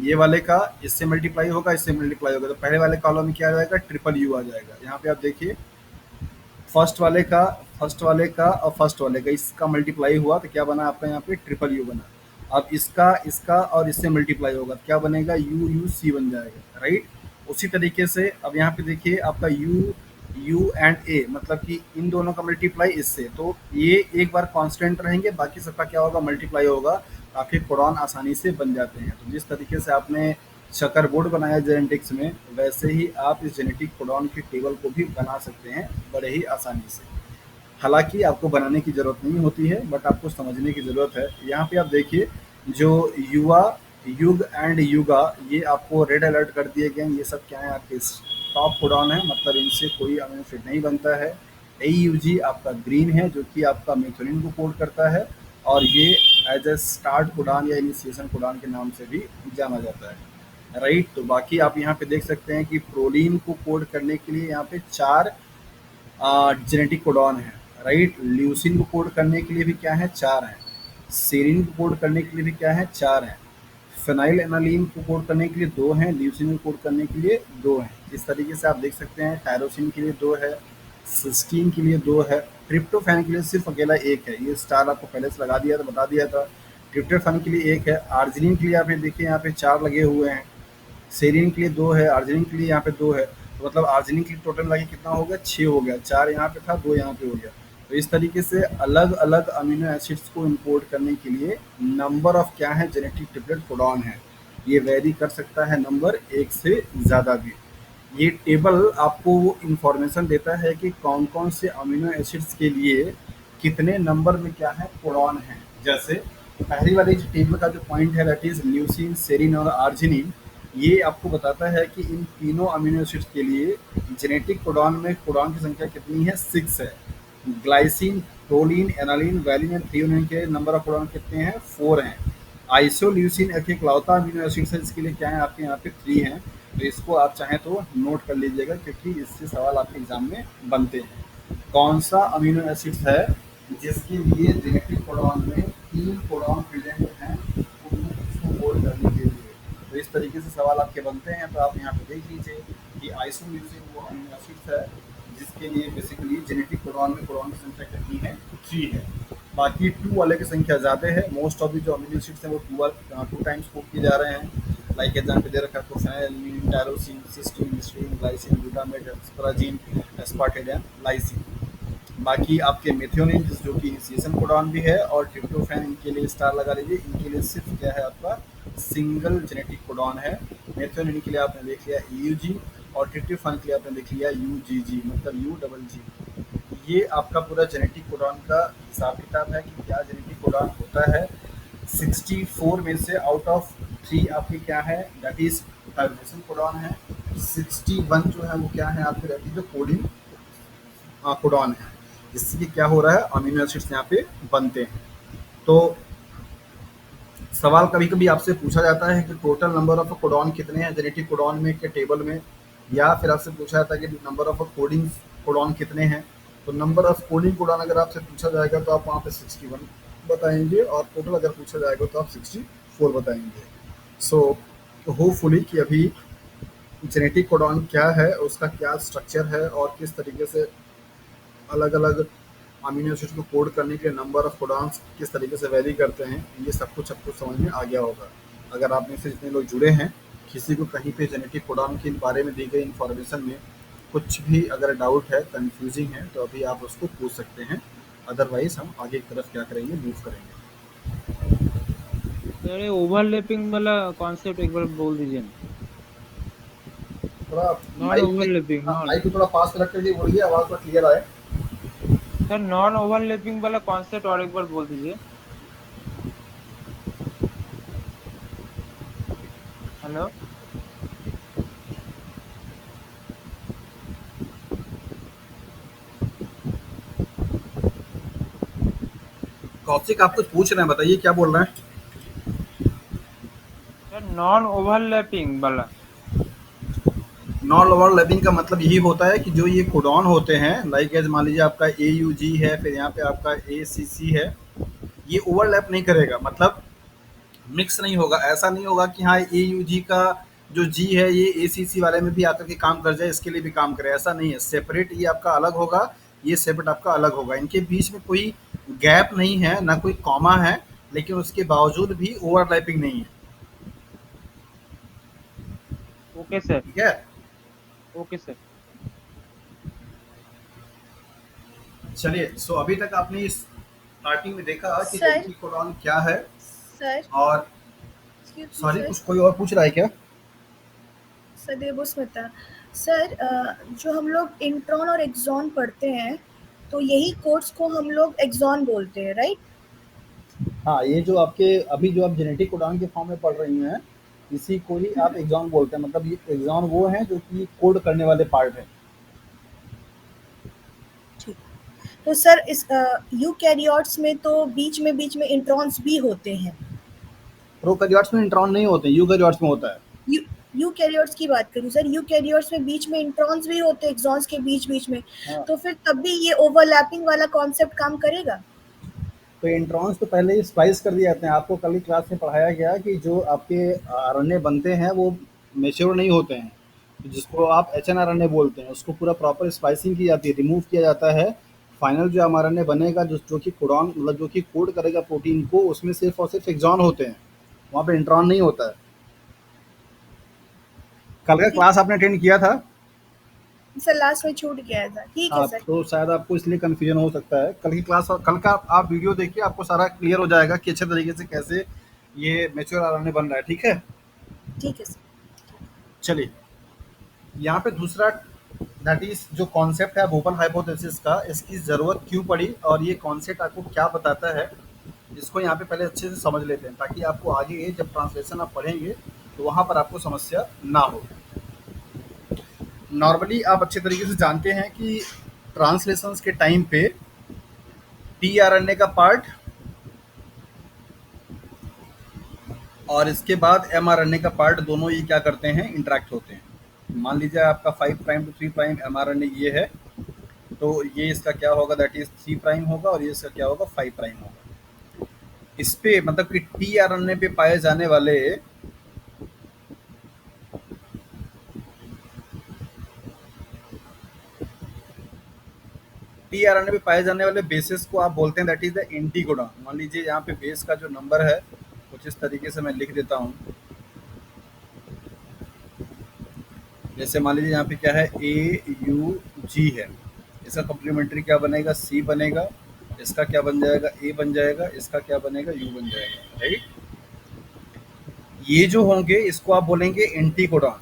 ये वाले का इससे मल्टीप्लाई होगा, इससे मल्टीप्लाई होगा, तो पहले वाले कॉलम में क्या आ जाएगा, ट्रिपल यू आ जाएगा। यहाँ पे आप देखिए फर्स्ट वाले का और फर्स्ट वाले का इसका मल्टीप्लाई हुआ तो क्या बना आपका, यहाँ पे ट्रिपल यू बना। अब इसका इसका और इससे मल्टीप्लाई होगा तो क्या बनेगा, UUC बन जाएगा, राइट। उसी तरीके से अब यहाँ पे देखिए आपका U एंड A, मतलब कि इन दोनों का मल्टीप्लाई इससे, तो ये एक बार कांस्टेंट रहेंगे, बाकी सबका क्या होगा, मल्टीप्लाई होगा। काफ़ी कोडॉन आसानी से बन जाते हैं। तो जिस तरीके से आपने चकर बोर्ड बनाया जेनेटिक्स में, वैसे ही आप इस जेनेटिक कोडॉन की टेबल को भी बना सकते हैं बड़े ही आसानी से। हालांकि आपको बनाने की ज़रूरत नहीं होती है, बट आपको समझने की ज़रूरत है। यहाँ पे आप देखिए जो युवा, युग एंड युगा, ये आपको रेड अलर्ट कर दिए गए हैं। ये सब क्या है, आपके टॉप कोडॉन है, मतलब इनसे कोई अमीनो एसिड नहीं बनता है। AUG आपका ग्रीन है जो कि आपका मेथियोनिन को कोड करता है, और ये एज ए स्टार्ट कोडॉन या इनिशिएशन कोडॉन के नाम से भी जाना जाता है, राइट। तो बाकी आप यहाँ पे देख सकते हैं कि प्रोलीन को कोड करने के लिए यहाँ पे 4 जेनेटिक कोडॉन है, राइट। ल्यूसिन को कोड करने के लिए भी क्या है, 4 है। सेरिन को कोड करने के लिए भी क्या है, 4 है। फेनाइल एनालिन को कोड करने के लिए 2 हैं, ल्यूसिन को कोड करने के लिए 2 हैं। इस तरीके से आप देख सकते हैं। टायरोसिन के लिए 2 है, सिस्टीन के लिए 2 है, ट्रिप्टोफैन के लिए सिर्फ अकेला 1 है। ये स्टार आपको पहले से लगा दिया था, बता दिया था। ट्रिप्टोफैन के लिए 1 है। आर्जिनिन के लिए आप ये देखिए यहाँ पे 4 लगे हुए हैं। सेरिन के लिए 2 है, अर्जिनिन के लिए यहाँ पे 2 है। तो मतलब अर्जिनिन के लिए टोटल लगे कितना हो गया, 6 हो गया। 4 यहाँ पे था, 2 यहाँ पे हो गया। तो इस तरीके से अलग अलग अमीनो एसिड्स को इंपोर्ट करने के लिए नंबर ऑफ क्या है, जेनेटिक ट्रिपलेट कोडॉन है। ये वेरी कर सकता है नंबर 1 से ज़्यादा भी। ये टेबल आपको वो इन्फॉर्मेशन देता है कि कौन-कौन से अमीनो एसिड्स के लिए कितने नंबर में क्या है कोडॉन है। जैसे पहली वाली जो टेबल का जो पॉइंट है दैट इज़ ल्यूसीन, सेरीन और आर्जिनिन, ये आपको बताता है कि इन तीनों अमीनो एसिड्स के लिए जेनेटिक कोडॉन में कोडॉन की संख्या कितनी है, 6 है। Glycine, proline, aniline, valine and threonine के नंबर ऑफ कोडॉन कितने हैं, 4 हैं। आइसोल्यूसिन एक इकलौता अमीनो एसिड है जिसके लिए क्या है आपके यहाँ पे 3 हैं। तो इसको आप चाहें तो नोट कर लीजिएगा क्योंकि इससे सवाल आपके एग्जाम में बनते हैं। कौन सा अमीनो एसिड है जिसके लिए जेनेटिक कोडॉन में 3 कोडॉन प्रेजेंट हैं, उसको कोड करने के लिए। तो इस तरीके से सवाल आपके बनते हैं। तो आप यहाँ पे देख लीजिए कि आइसोल्यूसिन वो अमीनो एसिड है जिसके लिए बेसिकली जेनेटिक कोडॉन में कोडॉन की संख्या कितनी है, 3 है। बाकी 2 वाले की संख्या ज़्यादा है। मोस्ट ऑफ द जो अमीनो एसिड्स हैं वो 2 टाइम्स कोड किए जा रहे हैं। लाइक एग्जाम्पल दे रखा है प्रोफेनिल, tyrosine, cysteine, histidine, glycine, glutamate, asparagine, aspartate and lysine. बाकी आपके मेथियोनिन जो कि इनिशिएशन कोडॉन भी है और ट्रिप्टोफैन, इनके लिए स्टार लगा लीजिए। इनके लिए सिर्फ क्या है आपका सिंगल जेनेटिक कोडॉन है। मेथियोनिन के लिए आपने देख लिया यूजी और ट्रिप्टोफैन के लिए आपने देख लिया यूजीजी, मतलब यू डबल जी। ये आपका पूरा जेनेटिक कोडॉन का हिसाब किताब है कि क्या जेनेटिक कोडॉन होता है। 64 में से आउट ऑफ 3 आपके क्या है, दैट इज टर्मिनेशन कोडॉन है। 61 जो है वो क्या है आपके, that is the coding codon है। जिससे क्या हो रहा है, अमीनो एसिड्स यहाँ पे बनते हैं। तो सवाल कभी कभी आपसे पूछा जाता है कि टोटल नंबर ऑफ कोडॉन कितने हैं जेनेटिक कोडॉन में के टेबल में, या फिर आपसे पूछा जाता है कि नंबर ऑफ कोडिंग कोडॉन कितने हैं। तो नंबर ऑफ कोडिंग कोडॉन अगर आपसे पूछा जाएगा तो आप वहाँ पे 61 बताएंगे, और टोटल अगर पूछा जाएगा तो आप 64 बताएंगे। सो होपफुली कि अभी जेनेटिक कोडॉन क्या है, उसका क्या स्ट्रक्चर है और किस तरीके से अलग अलग अमीनो एसिड को कोड करने के लिए नंबर ऑफ कोडॉन्स किस तरीके से वेरी करते हैं, ये सब कुछ आपको समझ में आ गया होगा। अगर आप में से जितने लोग जुड़े हैं, किसी को कहीं पे जेनेटिक कोडॉन के बारे में दी गई इन्फॉर्मेशन में कुछ भी अगर डाउट है, कंफ्यूजिंग है, तो अभी आप उसको पूछ सकते हैं। अदरवाइज हम आगे की तरफ क्या करेंगे, मूव करेंगे। सर ये ओवरलैपिंग वाला कॉन्सेप्ट एक बार बोल दीजिए ना। थोड़ा नॉन माइक में, ओवरलैपिंग, हाँ, नॉन माइक को थोड़ा पास रख कर बोलिए, आवाज़ थोड़ा क्लियर आए। सर नॉन ओवरलैपिंग वाला कॉन्सेप्ट और एक बार बोल दीजिए। हेलो। कौशिक आप कुछ पूछ रहे हैं, बताइए क्या बोल रहे हैं। सर नॉन ओवरलैपिंग वाला। नॉन ओवरलैपिंग का मतलब यही होता है कि जो ये कोडॉन होते हैं, लाइक एज मान लीजिए आपका ए यू जी है, फिर यहाँ पे आपका ए सी सी है, ये ओवरलैप नहीं करेगा, मतलब मिक्स नहीं होगा। ऐसा नहीं होगा कि हाँ ए यू जी का जो जी है ये ए सी सी वाले में भी आकर के काम कर जाए, इसके लिए भी काम करे, ऐसा नहीं है। सेपरेट ये आपका अलग होगा, ये सेपरेट आपका अलग होगा। इनके बीच में कोई गैप नहीं है, ना कोई कॉमा है, लेकिन उसके बावजूद भी ओवरलैपिंग नहीं है। Okay sir. ठीक है। Okay sir. चलिए, सो अभी तक आपने इस स्टार्टिंग में देखा कि सर जेनेटिक कोडॉन क्या है। सर और एक्सक्यूज मी सॉरी, सर। कुछ कोई और पूछ रहा है क्या? सर देवस्मिता सर, जो हम लोग इंट्रॉन और एक्सॉन पढ़ते हैं तो यही कोड्स को हम लोग एक्सॉन बोलते हैं, राइट? हाँ, ये जो आपके अभी जो आप जेनेटिक कोडान के फॉर्म में पढ़ रही हैं, इसी को ही आप एग्ज़ॉन बोलते हैं। मतलब ये एग्ज़ॉन वो हैं जो कि कोड करने वाले पार्ट हैं। ठीक। तो सर इस यूकैरियोट्स में तो बीच में इंट्रॉन्स भी होते हैं। प्रोकैरियोट्स में इंट्रॉन नहीं होते, यूकैरियोट्स में होता है। यू यूकैरियोट्स की बात करूँ सर, यूकैरियोट्स में बीच में इंट्रॉन्स भी होते हैं एक्सॉन्स के बीच में। हाँ, तो फिर तब भी ये ओवरलैपिंग वाला कॉन्सेप्ट काम करेगा? तो इंट्रॉन्स तो पहले ही स्प्लाइस कर दिए जाते हैं। आपको कल ही क्लास में पढ़ाया गया कि जो आपके आरएनए बनते हैं वो मैच्योर नहीं होते हैं, तो जिसको आप एचएनआरएनए बोलते हैं, उसको पूरा प्रॉपर स्प्लाइसिंग की जाती है, रिमूव किया जाता है। फाइनल जो एमआरएनए बनेगा, जो कि कोडॉन मतलब जो कि कोड करेगा प्रोटीन को, उसमें सिर्फ और सिर्फ एक्सॉन होते हैं, वहाँ पे इंट्रॉन नहीं होता है। कल का ठीक क्लास आपने अटेंड किया था? सर, लास्ट में छूट गया था। ठीक है हाँ, सर। तो शायद आपको इसलिए कन्फ्यूजन हो सकता है। कल की क्लास, कल का आप वीडियो देखिए, आपको सारा क्लियर हो जाएगा कि अच्छे तरीके से कैसे ये मैच्योर आरएनए बन रहा है। ठीक है। ठीक है सर। चलिए, यहाँ पे दूसरा दैट इज जो कॉन्सेप्ट है वोबल हाइपोथेसिस का, इसकी ज़रूरत क्यों पड़ी और ये कॉन्सेप्ट आपको क्या बताता है, इसको यहाँ पे पहले अच्छे से समझ लेते हैं ताकि आपको आगे जब ट्रांसलेशन आप पढ़ेंगे तो वहाँ पर आपको समस्या ना हो। नॉर्मली आप अच्छे तरीके से जानते हैं कि ट्रांसलेशंस के टाइम पे टीआरएनए का पार्ट और इसके बाद एमआरएनए का पार्ट दोनों ये क्या करते हैं, इंटरेक्ट होते हैं। मान लीजिए आपका 5 प्राइम टू 3 प्राइम एमआरएनए ये है, तो ये इसका क्या होगा, दैट इज 3 प्राइम होगा और ये इसका क्या होगा, 5 प्राइम होगा। इस पे मतलब कि टीआरएनए पे पाए जाने वाले टीआरएनए पे पाए जाने वाले बेसिस को आप बोलते हैं दैट इज द एंटीकोडॉन। मान लीजिए यहाँ पे बेस का जो नंबर है कुछ इस तरीके से मैं लिख देता हूँ। जैसे मान लीजिए यहाँ पे क्या है, AUG है, इसका कॉम्प्लीमेंट्री क्या बनेगा, C बनेगा, इसका क्या बन जाएगा, A बन जाएगा, इसका क्या बनेगा, U बन जाएगा, राइट। ये जो होंगे इसको आप बोलेंगे एंटीकोडॉन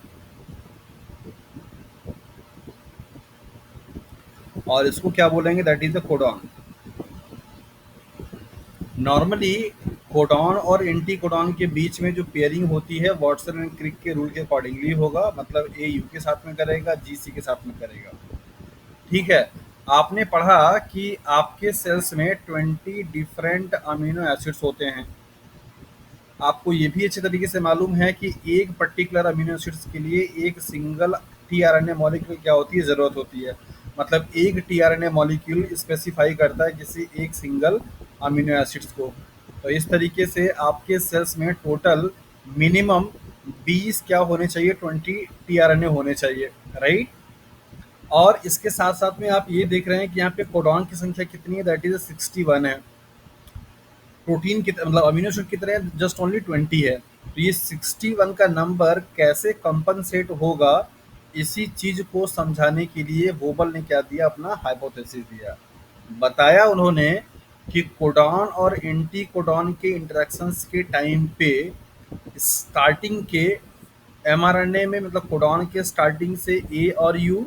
और इसको क्या बोलेंगे, that is the codon. Normally codon और एंटीकोडॉन के बीच में जो पेयरिंग होती है वाटसन एंड क्रिक के रूल के अकॉर्डिंगली होगा, मतलब A U के साथ में करेगा, G C के साथ में करेगा, ठीक है। आपने पढ़ा कि आपके सेल्स में 20 डिफरेंट अमीनो एसिड्स होते हैं। आपको ये भी अच्छे तरीके से मालूम है कि एक पर्टिकुलर अमीनो एसिड्स के लिए एक सिंगल टीआरएनए मॉलिक्यूल क्या होती है, ज़रूरत होती है। मतलब एक टीआरएनए मॉलिक्यूल स्पेसिफाई करता है किसी एक सिंगल अमीनो एसिड्स को। तो इस तरीके से आपके सेल्स में टोटल मिनिमम 20 क्या होने चाहिए, 20 टीआरएनए होने चाहिए, राइट। और इसके साथ साथ में आप ये देख रहे हैं कि यहाँ पे कोडॉन की संख्या कितनी है, दैट इज 61 है। प्रोटीन कितने मतलब अमीनो एसिड कितने हैं, जस्ट ओनली 20 है। तो ये 61 का नंबर कैसे कंपनसेट होगा, इसी चीज को समझाने के लिए वोबल ने क्या दिया, अपना हाइपोथेसिस दिया। बताया उन्होंने कि कोडॉन और एंटी कोडॉन के इंटरेक्शंस के टाइम पे स्टार्टिंग के एमआरएनए में मतलब कोडॉन के स्टार्टिंग से ए और यू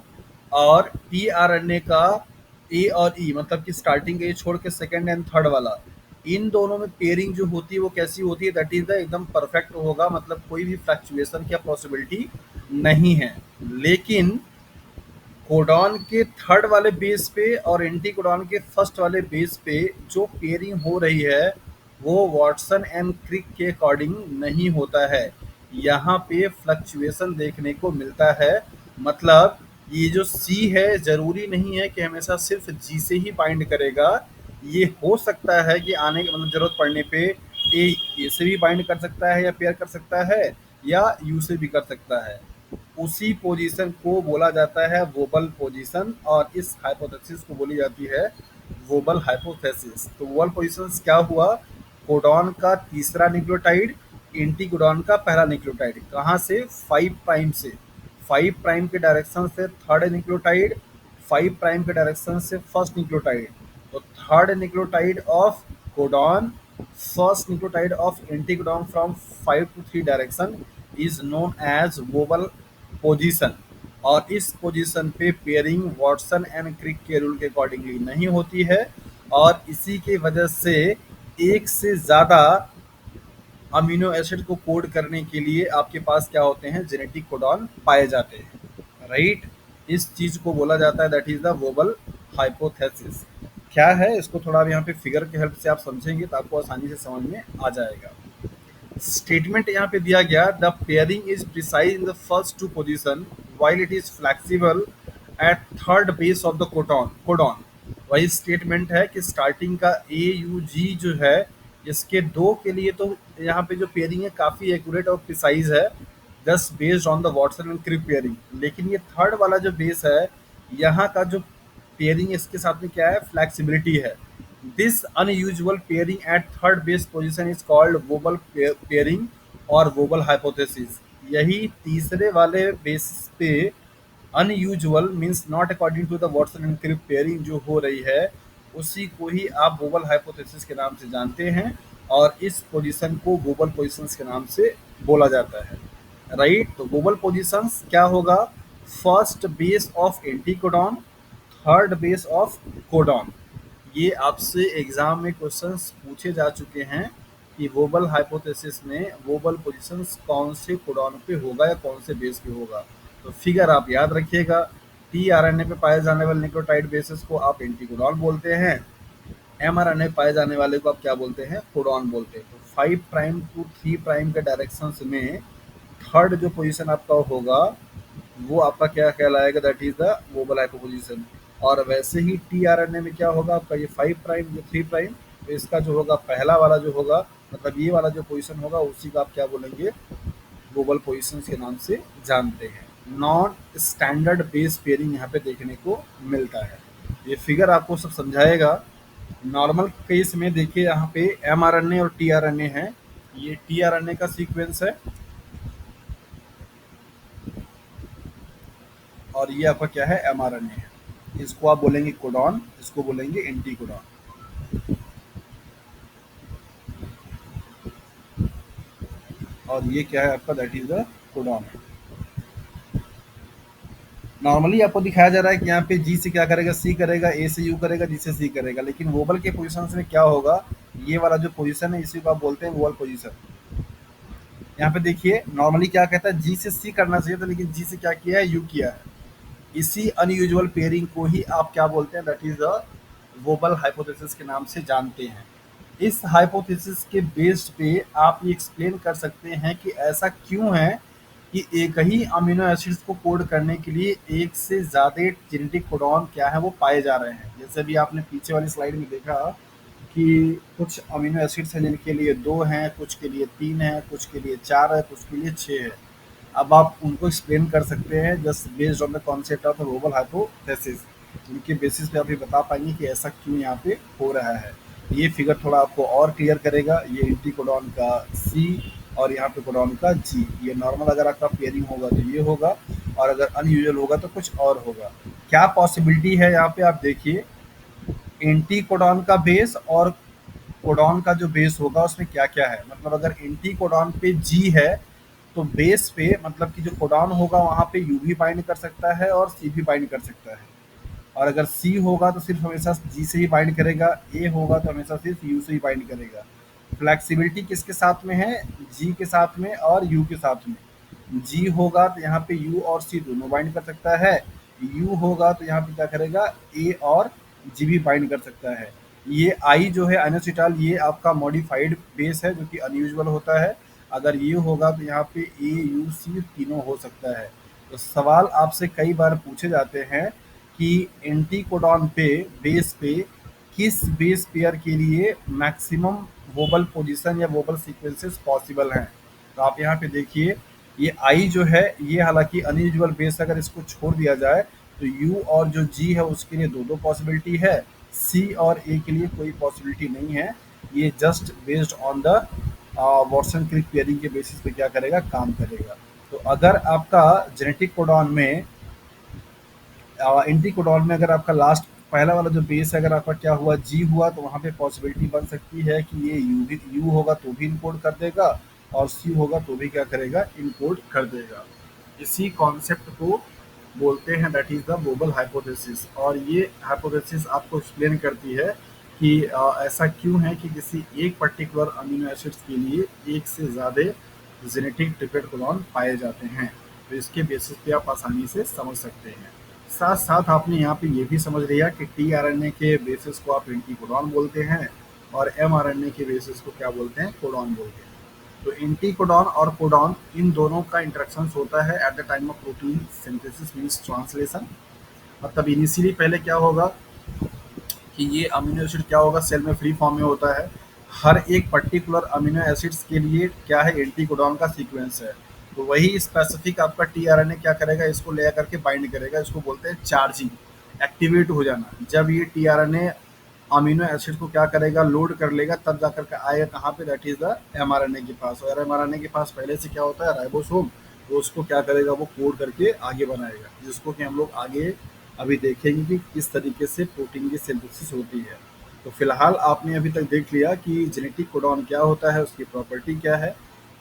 और टीआरएनए का ए और ई मतलब कि स्टार्टिंग ए छोड़ के सेकंड एंड थर्ड वाला, इन दोनों में पेयरिंग जो होती है वो कैसी होती है, दैट इज द एकदम परफेक्ट होगा, मतलब कोई भी फ्लक्चुएशन की पॉसिबिलिटी नहीं है। लेकिन कोडॉन के थर्ड वाले बेस पे और एंटी कोडॉन के फर्स्ट वाले बेस पे जो पेयरिंग हो रही है वो वाटसन एंड क्रिक के अकॉर्डिंग नहीं होता है। यहाँ पे फ्लक्चुएशन देखने को मिलता है। मतलब ये जो सी है ज़रूरी नहीं है कि हमेशा सिर्फ जी से ही बाइंड करेगा। ये हो सकता है कि आने मतलब ज़रूरत पड़ने पे ए से भी बाइंड कर सकता है या पेयर कर सकता है या यू से भी कर सकता है। उसी पोजीशन को बोला जाता है वोबल पोजीशन और इस हाइपोथेसिस को बोली जाती है वोबल हाइपोथेसिस। तो वोबल पोजीशन क्या हुआ, कोडॉन का तीसरा न्यूक्लियोटाइड एंटी कोडॉन का पहला न्यूक्लियोटाइड कहाँ से, 5 प्राइम से, 5 प्राइम के डायरेक्शन से थर्ड न्यूक्लियोटाइड, 5 प्राइम के डायरेक्शन से फर्स्ट न्यूक्लियोटाइड। तो third nucleotide of codon, first nucleotide of anti codon from 5 to 3 direction is known as wobble position. और इस पोजीशन पे पेयरिंग वाटसन एंड क्रिक के रूल के अकॉर्डिंगली नहीं होती है और इसी के वजह से एक से ज़्यादा अमीनो एसिड को कोड करने के लिए आपके पास क्या होते हैं, जेनेटिक कोडॉन पाए जाते हैं, राइट। इस चीज़ को बोला जाता है that is the wobble hypothesis. क्या है इसको थोड़ा अब यहाँ पे फिगर के हेल्प से आप समझेंगे तो आपको आसानी से समझ में आ जाएगा। स्टेटमेंट यहाँ पे दिया गया, the pairing is precise in the first two position while it is flexible at third base of the codon. वही स्टेटमेंट है कि स्टार्टिंग का AUG जो है इसके दो के लिए तो यहाँ पे जो पेयरिंग है काफ़ी एक्यूरेट और प्रिसाइज है, just based on the Watson and Crick pairing. लेकिन ये थर्ड वाला जो बेस है यहाँ का जो पेयरिंग इसके साथ में क्या है, फ्लेक्सिबिलिटी है। This unusual pairing at third base position is called wobble pairing और वोबल हाइपोथेसिस। यही तीसरे वाले बेस पे unusual means not according to the Watson and Crick pairing जो हो रही है उसी को ही आप वोबल हाइपोथेसिस के नाम से जानते हैं और इस पोजीशन को वोबल पोजीशंस के नाम से बोला जाता है। राइट। तो वोबल पोजीशंस क्या होगा, first base of anticodon, third base of codon. ये आपसे एग्जाम में क्वेश्चंस पूछे जा चुके हैं कि वोबल हाइपोथेसिस में वोबल पोजीशंस कौन से कोडॉन पे होगा या कौन से बेस पे होगा। तो फिगर आप याद रखिएगा, टीआरएनए पे पाए जाने वाले न्यूक्लियोटाइड बेसिस को आप एंटीकोडॉन बोलते हैं, एमआरएनए पाए जाने वाले को आप क्या बोलते हैं, कोडॉन बोलते हैं। तो 5 प्राइम टू 3 प्राइम के डायरेक्शंस में थर्ड जो पोजीशन आपका होगा वो आपका क्या कहलाएगा, दैट इज द वोबल हाइपोपोजिशन। और वैसे ही टीआरएनए में क्या होगा आपका, ये 5 प्राइम ये 3 प्राइम, तो इसका जो होगा पहला वाला जो होगा, मतलब ये वाला जो पोजीशन होगा उसी का आप क्या बोलेंगे, वोबल पोजीशन के नाम से जानते हैं। नॉन स्टैंडर्ड बेस पेयरिंग यहाँ पे देखने को मिलता है। ये फिगर आपको सब समझाएगा। नॉर्मल केस में देखिए यहाँ पे एमआरएनए और टीआरएनए है, ये टीआरएनए का सीक्वेंस है और ये आपका क्या है, एमआरएनए है। इसको आप बोलेंगे कोडॉन, इसको बोलेंगे एंटीकोडॉन। और ये क्या है आपका, that is the codon. Normally आपको दिखाया जा रहा है कि यहाँ पे जी से क्या करेगा, सी करेगा, ए से यू करेगा, जी से सी करेगा, लेकिन वोबल के पोजीशन में क्या होगा, ये वाला जो पोजीशन है इसी को आप बोलते हैं वोबल पोजीशन। यहाँ पे देखिए नॉर्मली क्या कहता है, जी से सी करना चाहिए था, लेकिन जी से क्या किया है, यू किया है। इसी अनयूजुअल पेयरिंग को ही आप क्या बोलते हैं, that is the wobble hypothesis के नाम से जानते हैं। इस हाइपोथेसिस के बेस्ड पे आप ये एक्सप्लेन कर सकते हैं कि ऐसा क्यों है कि एक ही अमीनो एसिड्स को कोड करने के लिए एक से ज़्यादा जेनेटिक कोडॉन क्या है वो पाए जा रहे हैं। जैसे भी आपने पीछे वाली स्लाइड में देखा कि कुछ अमीनो एसिड्स हैं जिनके लिए 2 हैं, कुछ के लिए 3 हैं, कुछ के लिए 4 है, कुछ के लिए 6 है। अब आप उनको एक्सप्लेन कर सकते हैं just based on the concept of the wobble hypothesis. उनके बेसिस पे आप ये बता पाएंगे कि ऐसा क्यों यहाँ पे हो रहा है। ये फिगर थोड़ा आपको और क्लियर करेगा। ये एंटीकोडॉन का सी और यहाँ पे कोडॉन का जी। ये नॉर्मल अगर आपका पेयरिंग होगा तो ये होगा, और अगर अनयूजुअल होगा तो कुछ और होगा। क्या पॉसिबिलिटी है यहाँ पे आप देखिए, एंटी कोडॉन का बेस और कोडॉन का जो बेस होगा उसमें क्या क्या है। मतलब अगर एंटी कोडॉन पे जी है तो बेस पे मतलब कि जो कोडॉन होगा वहाँ पे यू भी बाइंड कर सकता है और सी भी बाइंड कर सकता है। और अगर सी होगा तो सिर्फ हमेशा जी से ही बाइंड करेगा, ए होगा तो हमेशा सिर्फ यू से ही बाइंड करेगा। फ्लेक्सिबिलिटी किसके साथ में है, जी के साथ में और यू के साथ में। जी होगा तो यहाँ पे यू और सी दोनों बाइंड कर सकता है, यू होगा तो यहाँ पे क्या करेगा, ए और जी भी बाइंड कर सकता है। ये आई जो है अनोसिटाल, ये आपका मॉडिफाइड बेस है जो कि अनयूजुअल होता है। अगर ये होगा तो यहाँ पे ए यू सी तीनों हो सकता है। तो सवाल आपसे कई बार पूछे जाते हैं कि एंटीकोडॉन पे बेस पे किस बेस पेयर के लिए मैक्सिमम वोबल पोजीशन या वोबल सीक्वेंसेस पॉसिबल हैं। तो आप यहाँ पे देखिए ये आई जो है ये हालांकि अनयूजुअल बेस, अगर इसको छोड़ दिया जाए तो यू और जो जी है उसके लिए दो दो पॉसिबिलिटी है, सी और ए के लिए कोई पॉसिबिलिटी नहीं है। ये just based on the Watson Crick pairing के बेसिस पे क्या करेगा, काम करेगा। तो अगर आपका जेनेटिक कोडॉन में एंटीकोडॉन में अगर आपका लास्ट पहला वाला जो बेस है अगर आपका क्या हुआ, जी हुआ, तो वहाँ पे पॉसिबिलिटी बन सकती है कि ये यू भी, यू होगा तो भी इनकोड कर देगा और सी होगा तो भी क्या करेगा, इनकोड कर देगा। इसी कॉन्सेप्ट को बोलते हैं that is the wobble hypothesis. और ये हाइपोथेसिस आपको एक्सप्लेन करती है कि ऐसा क्यों है कि किसी एक पर्टिकुलर अमीनो एसिड्स के लिए एक से ज़्यादा जेनेटिक ट्रिपलेट कोडॉन पाए जाते हैं। तो इसके बेसिस पे आप आसानी से समझ सकते हैं। साथ साथ आपने यहाँ पे ये भी समझ लिया कि टीआरएनए के बेसिस को आप एंटीकोडॉन बोलते हैं और एमआरएनए के बेसिस को क्या बोलते हैं, कोडॉन बोलते हैं। तो एंटीकोडॉन और कोडॉन इन दोनों का इंटरेक्शन होता है at the time of protein synthesis means translation. मतलब इनिशियली पहले क्या होगा कि ये अमीनो एसिड क्या होगा, सेल में फ्री फॉर्म में होता है। हर एक पर्टिकुलर अमीनो एसिड्स के लिए क्या है, एंटीकोडॉन का सीक्वेंस है। तो वही स्पेसिफिक आपका टीआरएनए क्या करेगा, इसको ले करके बाइंड करेगा। इसको बोलते हैं चार्जिंग, एक्टिवेट हो जाना। जब ये टीआरएनए अमीनो एसिड को क्या करेगा, लोड कर लेगा, तब जाकर के आएगा कहाँ पे, दैट इज द एमआरएनए के पास। और एमआरएनए के पास पहले से क्या होता है, राइबोसोम। तो उसको क्या करेगा, वो कोड करके आगे बनाएगा, जिसको कि हम लोग आगे अभी देखेंगे कि किस तरीके से प्रोटीन की सिंथेसिस होती है। तो फिलहाल आपने अभी तक देख लिया कि जेनेटिक कोडॉन क्या होता है, उसकी प्रॉपर्टी क्या है,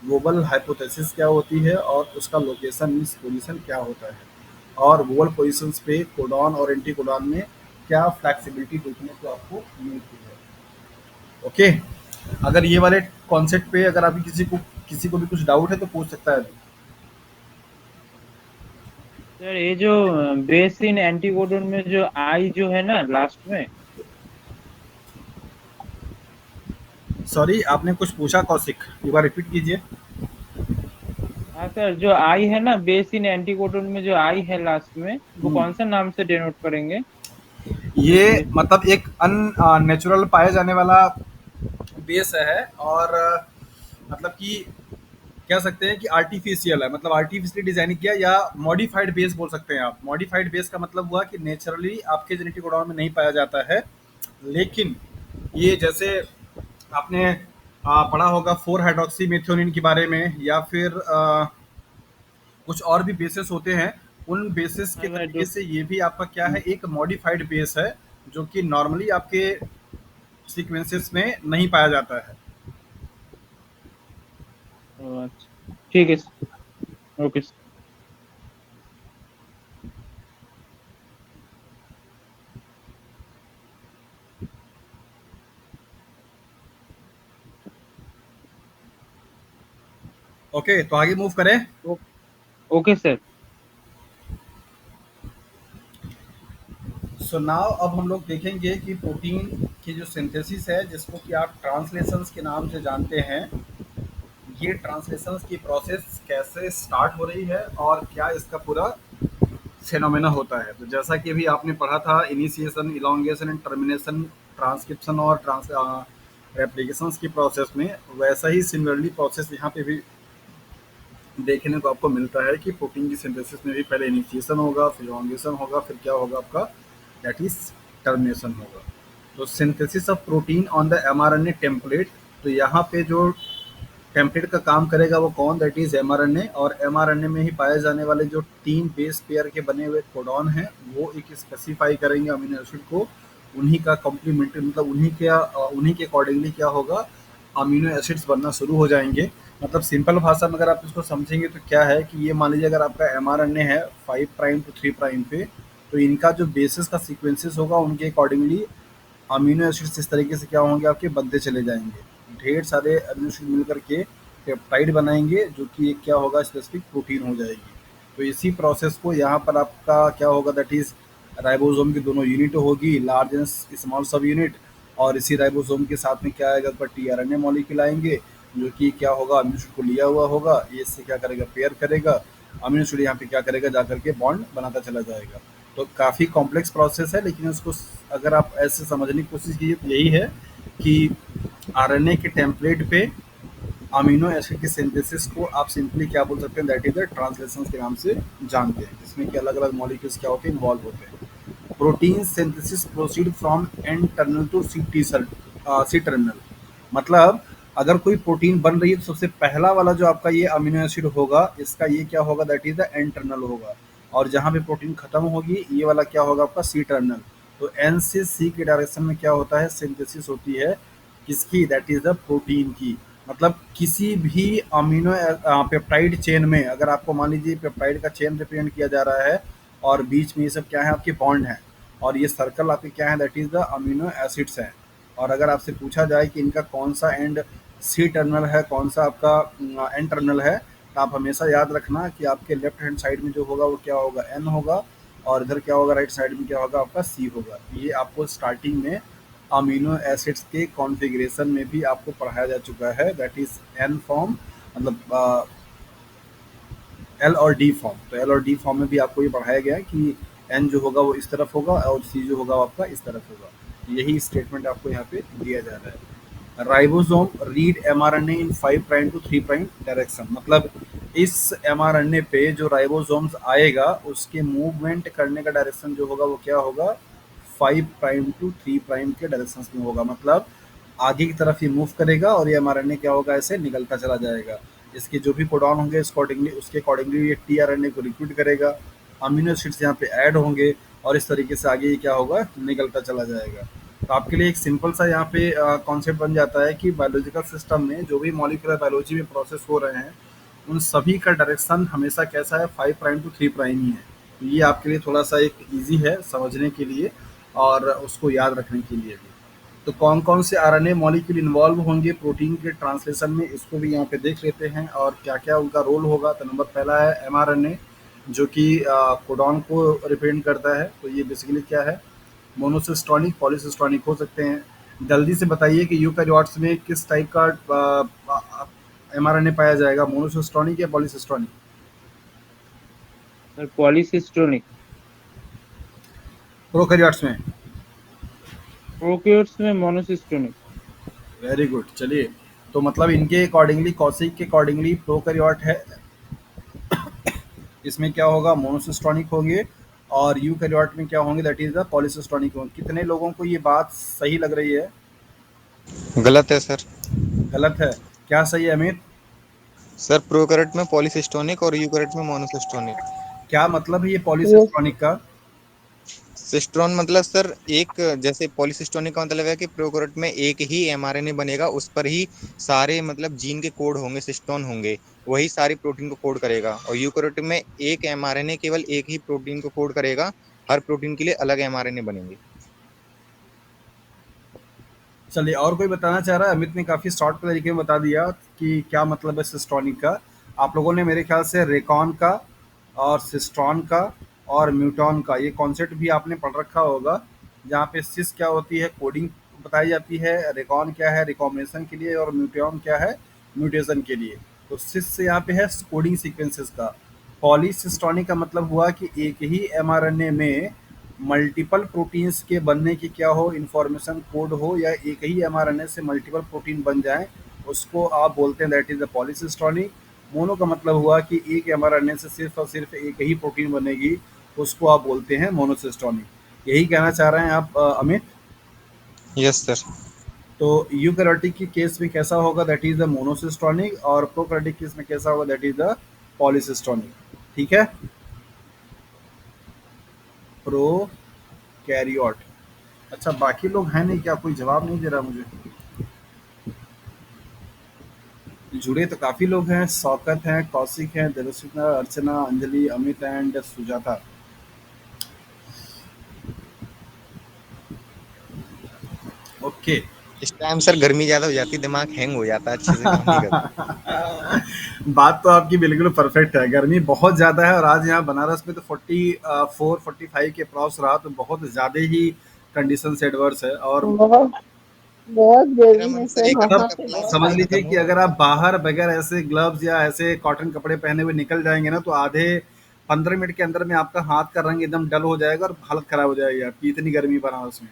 वोवल हाइपोथेसिस क्या होती है और उसका लोकेशन मीन्स पोजीशन क्या होता है, और वोवल पोजीशंस पे कोडॉन और एंटी कोडॉन में क्या फ्लेक्सिबिलिटी देखने को आपको मिलती है। ओके, अगर ये वाले कॉन्सेप्ट पे अगर अभी किसी को भी कुछ डाउट है तो पूछ सकता है अभी। सर ये जो बेस इन एंटीकोडन में जो आई जो है ना लास्ट में। सॉरी, आपने कुछ पूछा कौशिक, एक बार रिपीट कीजिए। हाँ सर, जो आई है ना बेस इन एंटीकोडन में जो आई है लास्ट में, वो हम्म। कौन सा नाम से डिनोट करेंगे? ये मतलब एक अननेचुरल पाया जाने वाला बेस है, और मतलब कि कह सकते हैं कि आर्टिफिशियल है, मतलब आर्टिफिशियली डिजाइन किया, या मॉडिफाइड बेस बोल सकते हैं आप। मॉडिफाइड बेस का मतलब हुआ कि नेचुरली आपके जेनेटिक कोडॉन में नहीं पाया जाता है, लेकिन ये जैसे आपने पढ़ा होगा 4 हाइड्रोक्सी मेथियोनिन के बारे में, या फिर कुछ और भी बेसिस होते हैं, उन बेसिस के हाँ सर, तरीके से ये भी आपका क्या है, एक मॉडिफाइड बेस है, जो कि नॉर्मली आपके सीक्वेंसेस में नहीं पाया जाता है। अच्छा, ठीक है सर। Okay sir. ओके, तो आगे मूव करें। ओ- ओके सर। सो नाउ अब हम लोग देखेंगे कि प्रोटीन की जो सिंथेसिस है, जिसको कि आप ट्रांसलेशंस के नाम से जानते हैं, ये ट्रांसलेशंस की प्रोसेस कैसे स्टार्ट हो रही है और क्या इसका पूरा फेनोमेना होता है। तो जैसा कि अभी आपने पढ़ा था, initiation, elongation and termination, transcription और ट्रांस रेप्लिकेशंस की प्रोसेस में, वैसा ही सिमिलरली प्रोसेस यहाँ पे भी देखने को आपको मिलता है कि प्रोटीन की सिंथेसिस में भी पहले इनिशिएशन होगा, फिर इलोंगेशन होगा, फिर क्या होगा आपका, दैट इज टर्मिनेशन होगा। तो synthesis of protein on the mRNA template, तो यहाँ पे जो टेम्पलेट का काम करेगा वो कौन, दैट इज एमआरएनए, और एमआरएनए में ही पाए जाने वाले जो 3 बेस पेयर के बने हुए कोडॉन हैं, वो एक स्पेसिफाई करेंगे अमीनो एसिड को, उन्हीं का कॉम्प्लीमेंट्री, मतलब उन्हीं के अकॉर्डिंगली क्या होगा, अमीनो एसिड्स बनना शुरू हो जाएंगे। मतलब सिंपल भाषा में अगर आप इसको समझेंगे तो क्या है कि ये मान लीजिए अगर आपका एमआरएनए है 5 प्राइम टू 3 प्राइम पे, तो इनका जो बेसिस का सीक्वेंसेस होगा उनके अकॉर्डिंगली अमीनो एसिड्स इस तरीके से क्या होंगे, आपके बनते चले जाएंगे। ढेर सारे अमीनो एसिड मिल करके पेप्टाइड बनाएंगे, जो कि एक क्या होगा, स्पेसिफिक प्रोटीन हो जाएगी। तो इसी प्रोसेस को यहाँ पर आपका क्या होगा, दैट इज राइबोसोम की दोनों यूनिट होगी, लार्ज एंड स्मॉल सब यूनिट, और इसी राइबोसोम के साथ में क्या आएगा, आपका टीआरएनए मॉलिक्यूल आएंगे, जो कि क्या होगा, अमीनो एसिड को लिया हुआ होगा, ये इससे क्या करेगा, पेयर करेगा, अमीनो एसिड यहाँ पे क्या करेगा, जा करके बॉन्ड बनाता चला जाएगा। तो काफ़ी कॉम्प्लेक्स प्रोसेस है, लेकिन उसको अगर आप ऐसे समझने की कोशिश कीजिए तो यही है कि आरएनए के टेम्पलेट पे अमीनो एसिड की सिंथेसिस को आप सिंपली क्या बोल सकते हैं, दैट इज द ट्रांसलेशन के नाम से जानते हैं, जिसमें कि अलग अलग मॉलिक्यूल्स क्या होते हैं, इन्वॉल्व होते हैं। Protein synthesis proceed from N terminal to C terminal, मतलब अगर कोई प्रोटीन बन रही है तो सबसे पहला वाला जो आपका ये अमीनो एसिड होगा, इसका ये क्या होगा, that is the N terminal होगा, और जहाँ पे प्रोटीन खत्म होगी ये वाला क्या होगा, आपका सी टर्मिनल। तो एन से सी के डायरेक्शन में क्या होता है, सिंथेसिस होती है किसकी, दैट इज द प्रोटीन की। मतलब किसी भी अमीनो पेप्टाइड चेन में अगर आपको मान लीजिए पेप्टाइड का चेन रिप्रेजेंट किया जा रहा है, और बीच में ये सब क्या है, आपके बॉन्ड हैं, और ये सर्कल आपके क्या है, that is the amino acids हैं। और अगर आपसे पूछा जाए कि इनका कौन सा एंड सी टर्मिनल है, कौन सा आपका एन टर्मिनल है, तो आप हमेशा याद रखना कि आपके लेफ्ट हैंड साइड में जो होगा वो क्या होगा, एन होगा, और इधर क्या होगा, राइट साइड में क्या होगा, आपका सी होगा। ये आपको स्टार्टिंग में अमीनो एसिड्स के कॉन्फ़िगरेशन में भी आपको पढ़ाया जा चुका है, दैट इज एन फॉर्म, मतलब एल और डी फॉर्म। तो एल और डी फॉर्म में भी आपको ये पढ़ाया गया है कि एन जो होगा वो इस तरफ होगा और सी जो होगा वो आपका इस तरफ होगा। यही स्टेटमेंट आपको यहाँ पे दिया जा रहा है। Ribosome read mRNA in 5 prime to 3 prime direction, मतलब इस एमआरएनए पे जो राइबोसोम्स आएगा उसके मूवमेंट करने का डायरेक्शन जो होगा वो क्या होगा, 5 प्राइम टू 3 प्राइम के डायरेक्शन में होगा। मतलब आगे की तरफ ये मूव करेगा और ये एमआरएनए क्या होगा, ऐसे निकलता चला जाएगा। इसके जो भी कोडॉन होंगे उसके अकॉर्डिंगली ये टीआरएनए को रिक्रूट करेगा, अमीनो एसिड्स यहाँ पे ऐड होंगे, और इस तरीके से आगे ये क्या होगा, निकलता चला जाएगा। तो आपके लिए एक सिंपल सा यहाँ पे कॉन्सेप्ट बन जाता है कि बायोलॉजिकल सिस्टम में जो भी मॉलिक्यूलर बायोलॉजी में प्रोसेस हो रहे हैं, उन सभी का डायरेक्शन हमेशा कैसा है, 5 प्राइम टू 3 प्राइम ही है। तो ये आपके लिए थोड़ा-सा एक ईज़ी है समझने के लिए और उसको याद रखने के लिए भी। तो कौन-कौन से आरएनए मॉलिक्यूल इन्वॉल्व होंगे प्रोटीन के ट्रांसलेशन में, इसको भी यहाँ पे देख लेते हैं और क्या-क्या उनका रोल होगा। तो नंबर पहला है एमआरएनए, जो कि कोडॉन को रिप्रेजेंट करता है। तो ये बेसिकली क्या है, मोनोसिस्टोनिक, पॉलीसिस्टोनिक हो सकते हैं। जल्दी से बताइए कि यूकैरियोट्स में किस टाइप का एमआरएनए पाया जाएगा, मोनोसिस्टोनिक या पॉलीसिस्टोनिक? सर पॉलीसिस्टोनिक। प्रोकैरियोट्स में? प्रोकैरियोट्स में मोनोसिस्टोनिक। Very good. चलिए, तो मतलब इनके अकॉर्डिंगली, कौशिक के अकॉर्डिंगली प्रोकैरियोट है, इसमें क्या होगा, मोनोसिस्टोनिक होंगे। और यूकैरियोट में क्या होंगे, दैट इज द पॉलीसिस्टोनिक होंगे। कितने लोगों को ये बात सही लग रही है? गलत है सर। गलत है? क्या सही है अमित? सर प्रोकैरियोट में पॉलीसिस्टोनिक और यूकैरियोट में मोनोसिस्टोनिक। क्या मतलब है ये ये पॉलीसिस्टोनिक का? सिस्ट्रॉन मतलब सर एक, जैसे पॉलीसिस्टोनिक का मतलब है कि प्रोकैरियोट में एक ही एमआरएनए बनेगा, उस पर ही सारे मतलब जीन के कोड होंगे, सिस्टोन होंगे, वही सारी प्रोटीन को कोड करेगा। और यूकैरियोट में एक एमआरएनए केवल एक ही प्रोटीन को कोड करेगा, हर प्रोटीन के लिए अलग एमआरएनए बनेंगे। चलिए, और कोई बताना चाह रहा है? अमित ने काफ़ी शॉर्ट तरीके में बता दिया कि क्या मतलब है सिस्टोनिक का। आप लोगों ने मेरे ख्याल से रेकॉन का और सिस्ट्रॉन का और म्यूटॉन का ये कॉन्सेप्ट भी आपने पढ़ रखा होगा, जहाँ पे सिस क्या होती है, कोडिंग बताई जाती है, रेकॉन क्या है रिकॉम्बिनेशन के लिए, और म्यूटॉन क्या है म्यूटेशन के लिए। तो सिस से यहाँ पे है कोडिंग सीक्वेंसेस का। पॉलीसिस्टोनिक का मतलब हुआ कि एक ही एमआरएनए में मल्टीपल प्रोटीन्स के बनने की क्या हो, इंफॉर्मेशन कोड हो, या एक ही एमआरएनए से मल्टीपल प्रोटीन बन जाएं, उसको आप बोलते हैं दैट इज द पॉलीसिस्टोनिक। मोनो का मतलब हुआ कि एक एमआरएनए से सिर्फ और सिर्फ एक ही प्रोटीन बनेगी, उसको आप बोलते हैं मोनोसिस्टोनिक। यही कहना चाह रहे हैं आप अमित? Yes sir. तो यूकैरियोटिक की केस में कैसा होगा, दैट इज द मोनोसिस्टोनिक, और प्रोकैरियोटिक केस में कैसा होगा, दैट इज द पॉलीसिस्टोनिक। ठीक है, प्रोकैरियोट। अच्छा, बाकी लोग हैं नहीं क्या? कोई जवाब नहीं दे रहा मुझे। जुड़े तो काफी लोग हैं, शौकत हैं, कौशिक हैं, देवस्विता, अर्चना, अंजलि, अमित एंड सुजाता। ओके। इस टाइम सर गर्मी ज्यादा हो जाती है, दिमाग हैंग हो जाता है, अच्छे से काम नहीं करता। बात तो आपकी बिल्कुल परफेक्ट है, गर्मी बहुत ज़्यादा है। और आज यहाँ बनारस में तो 44-45 के अप्रॉक्स रहा, तो बहुत ज़्यादा ही कंडीशन एडवर्स है। और बहुत बहुत मेरा गर्मी मन है सर सर एक वहाँ हफ्ते मतलब का पे क्लास समझ वहीं लीजिए खत्म कि हो। अगर आप बाहर बगैर ऐसे ग्लव्स या ऐसे कॉटन कपड़े पहने हुए निकल जाएंगे ना, तो आधे 15 मिनट के अंदर में आपका हाथ का रंग एकदम डल हो जाएगा और हालत खराब हो जाएगी आपकी, इतनी गर्मी बनारस में।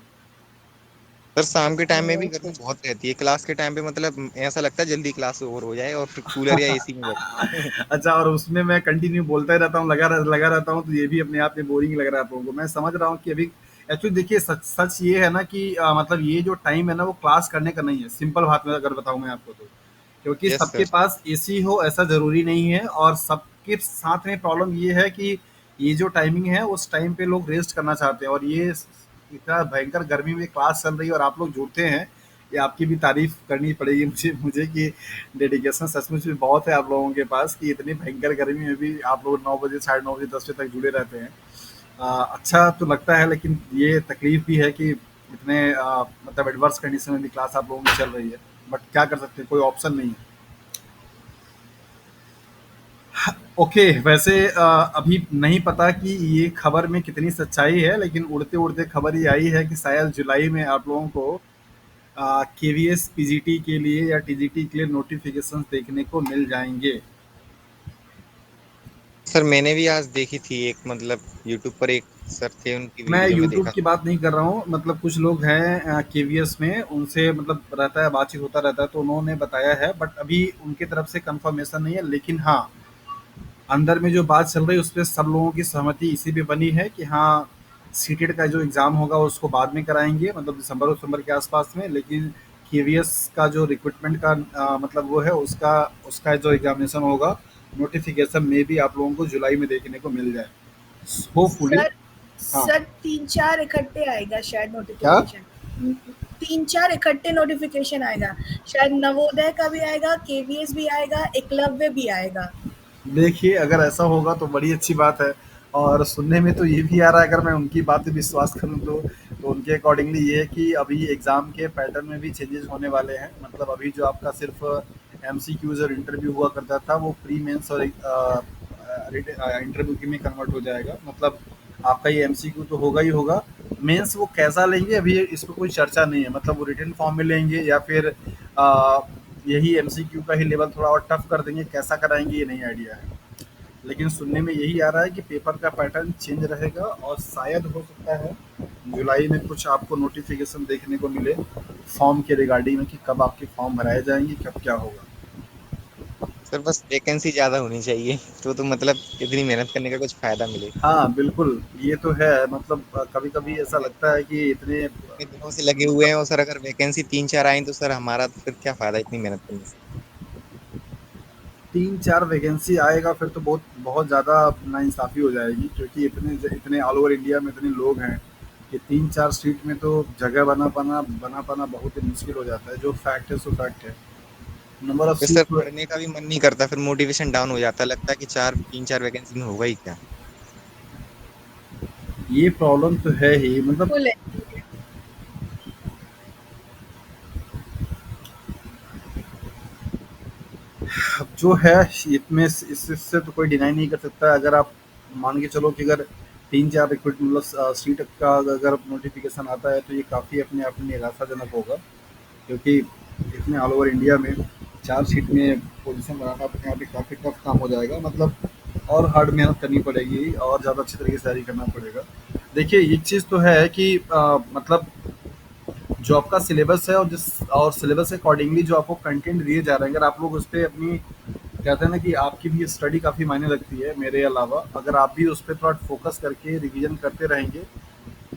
सर शाम के टाइम में भी गर्मी बहुत रहती है, क्लास के टाइम पे मतलब ऐसा लगता है जल्दी क्लास ओवर हो जाए और फिर कूलर या एसी में बैठे। अच्छा, और उसमें मैं कंटिन्यू बोलता ही रहता हूँ, लगा रहता हूँ, तो ये भी अपने आप में बोरिंग लग रहा है आप लोगों को। मैं समझ रहा हूँ कि अभी एक्चुअली देखिए, सच सच ये है ना कि मतलब ये जो टाइम है ना, वो क्लास करने का नहीं है। सिंपल बात में अगर बताऊँ मैं आपको तो, क्योंकि यस सबके सर। पास एसी हो ऐसा ज़रूरी नहीं है, और सबके साथ में प्रॉब्लम ये है कि ये जो टाइमिंग है, उस टाइम पे लोग रेस्ट करना चाहते हैं, और ये इतना भयंकर गर्मी में क्लास चल रही है और आप लोग जुड़ते हैं, ये आपकी भी तारीफ करनी पड़ेगी मुझे मुझे कि डेडिकेशन सचमुच में बहुत है आप लोगों के पास, कि इतनी भयंकर गर्मी में भी आप लोग 9 बजे, 9:30 बजे, 10 बजे तक जुड़े रहते हैं। अच्छा तो लगता है, लेकिन ये तकलीफ भी है कि इतने मतलब एडवर्स कंडीशन में भी क्लास आप लोगों की चल रही है। बट क्या कर सकते हैं, कोई ऑप्शन नहीं है। ओके, वैसे अभी नहीं पता कि ये खबर में कितनी सच्चाई है, लेकिन उड़ते उड़ते खबर ये आई है कि शायद जुलाई में आप लोगों को केवीएस पीजीटी के लिए या टीजीटी के लिए नोटिफिकेशन देखने को मिल जाएंगे। सर मैंने भी आज देखी थी एक, मतलब यूट्यूब पर एक सर थे, उनकी मैं वीडियो में यूट्यूब देखा। की बात नहीं कर रहा हूँ, मतलब कुछ लोग हैं केवीएस में, उनसे मतलब रहता है, बातचीत होता रहता है, तो उन्होंने बताया है, बट अभी उनकी तरफ से कंफर्मेशन नहीं है। लेकिन हाँ, अंदर में जो बात चल रही है उस पे सब लोगों की सहमति इसी पे बनी है कि हाँ, सीटेट का जो एग्ज़ाम होगा उसको बाद में कराएंगे, मतलब दिसंबर के आसपास में। लेकिन केवीएस का जो रिक्रूटमेंट का मतलब वो है, उसका उसका जो एग्जामिनेशन होगा, नोटिफिकेशन में भी आप लोगों को जुलाई में देखने को मिल जाए, होपफुली। सर हाँ। सर 3-4 इकट्ठे आएगा शायद क्या? नोटिफिकेशन। तीन चार इकट्ठे नोटिफिकेशन आएगा, शायद नवोदय का भी आएगा, केवीएस भी आएगा, एकलव्य भी आएगा। देखिए, अगर ऐसा होगा तो बड़ी अच्छी बात है। और सुनने में तो ये भी आ रहा है, अगर मैं उनकी बात पे विश्वास करूँ तो उनके अकॉर्डिंगली ये है कि अभी एग्ज़ाम के पैटर्न में भी चेंजेस होने वाले हैं। मतलब अभी जो आपका सिर्फ़ एमसीक्यूज़ और इंटरव्यू हुआ करता था, वो प्री मेंस और इंटरव्यू में कन्वर्ट हो जाएगा। मतलब आपका ये एमसीक्यू तो होगा ही होगा। मेंस वो कैसा लेंगे अभी इस पे कोई चर्चा नहीं है। मतलब वो रिटन फॉर्म में लेंगे या फिर अ, यही एमसीक्यू का ही लेवल थोड़ा और टफ कर देंगे, कैसा कराएँगे ये नहीं आइडिया है। लेकिन सुनने में यही आ रहा है कि पेपर का पैटर्न चेंज रहेगा और शायद हो सकता है जुलाई में कुछ आपको नोटिफिकेशन देखने को मिले फॉर्म के रिगार्डिंग में कि कब आपके फॉर्म भराए जाएंगे, कब क्या होगा। सर बस वैकेंसी ज्यादा होनी चाहिए, तो मतलब इतनी मेहनत करने का कुछ फायदा मिले। हाँ बिल्कुल, ये तो है। मतलब कभी कभी ऐसा अगर लगता है कि इतने इतने दिनों से लगे हुए हैं और सर अगर वैकेंसी 3-4 आई तो सर हमारा तो फिर क्या फायदा इतनी मेहनत करने से। 3-4 वैकेंसी आएगा फिर तो बहुत बहुत ज़्यादा नाइंसाफ़ी हो जाएगी, क्योंकि इतने इतने ऑल ओवर इंडिया में इतने लोग हैं कि 3-4 सीट में तो जगह बना पाना बहुत ही मुश्किल हो जाता है। जो फैक्ट है सो फैक्ट है। नंबर ऑफ फिर सर सीट। पढ़ने का भी मन नहीं करता, फिर मोटिवेशन डाउन हो जाता है, लगता है कि 3-4 वैकेंसी में होगा ही क्या। ये प्रॉब्लम तो है ही। मतलब फुल है। अब जो है इसमें इससे तो कोई डिनाई नहीं कर सकता। अगर आप मान के चलो कि अगर 3-4 रिक्रूट मतलब सीट का अगर नोटिफिकेशन आता है तो ये काफ़ी अपने आप में निराशाजनक होगा, क्योंकि इतने ऑल ओवर इंडिया में 4 सीट में पोजीशन बनाना अपने आप ही काफ़ी टफ काम हो जाएगा। मतलब और हार्ड मेहनत करनी पड़ेगी और ज़्यादा अच्छी तरीके से तैयारी करना पड़ेगा। देखिए एक चीज़ तो है कि मतलब जो आपका सिलेबस है और सिलेबस के अकॉर्डिंगली जो आपको कंटेंट दिए जा रहे हैं, अगर आप लोग उस पे अपनी कहते हैं ना कि आपकी भी स्टडी काफ़ी मायने रखती है मेरे अलावा, अगर आप भी उस पे थोड़ा फोकस करके रिवीजन करते रहेंगे,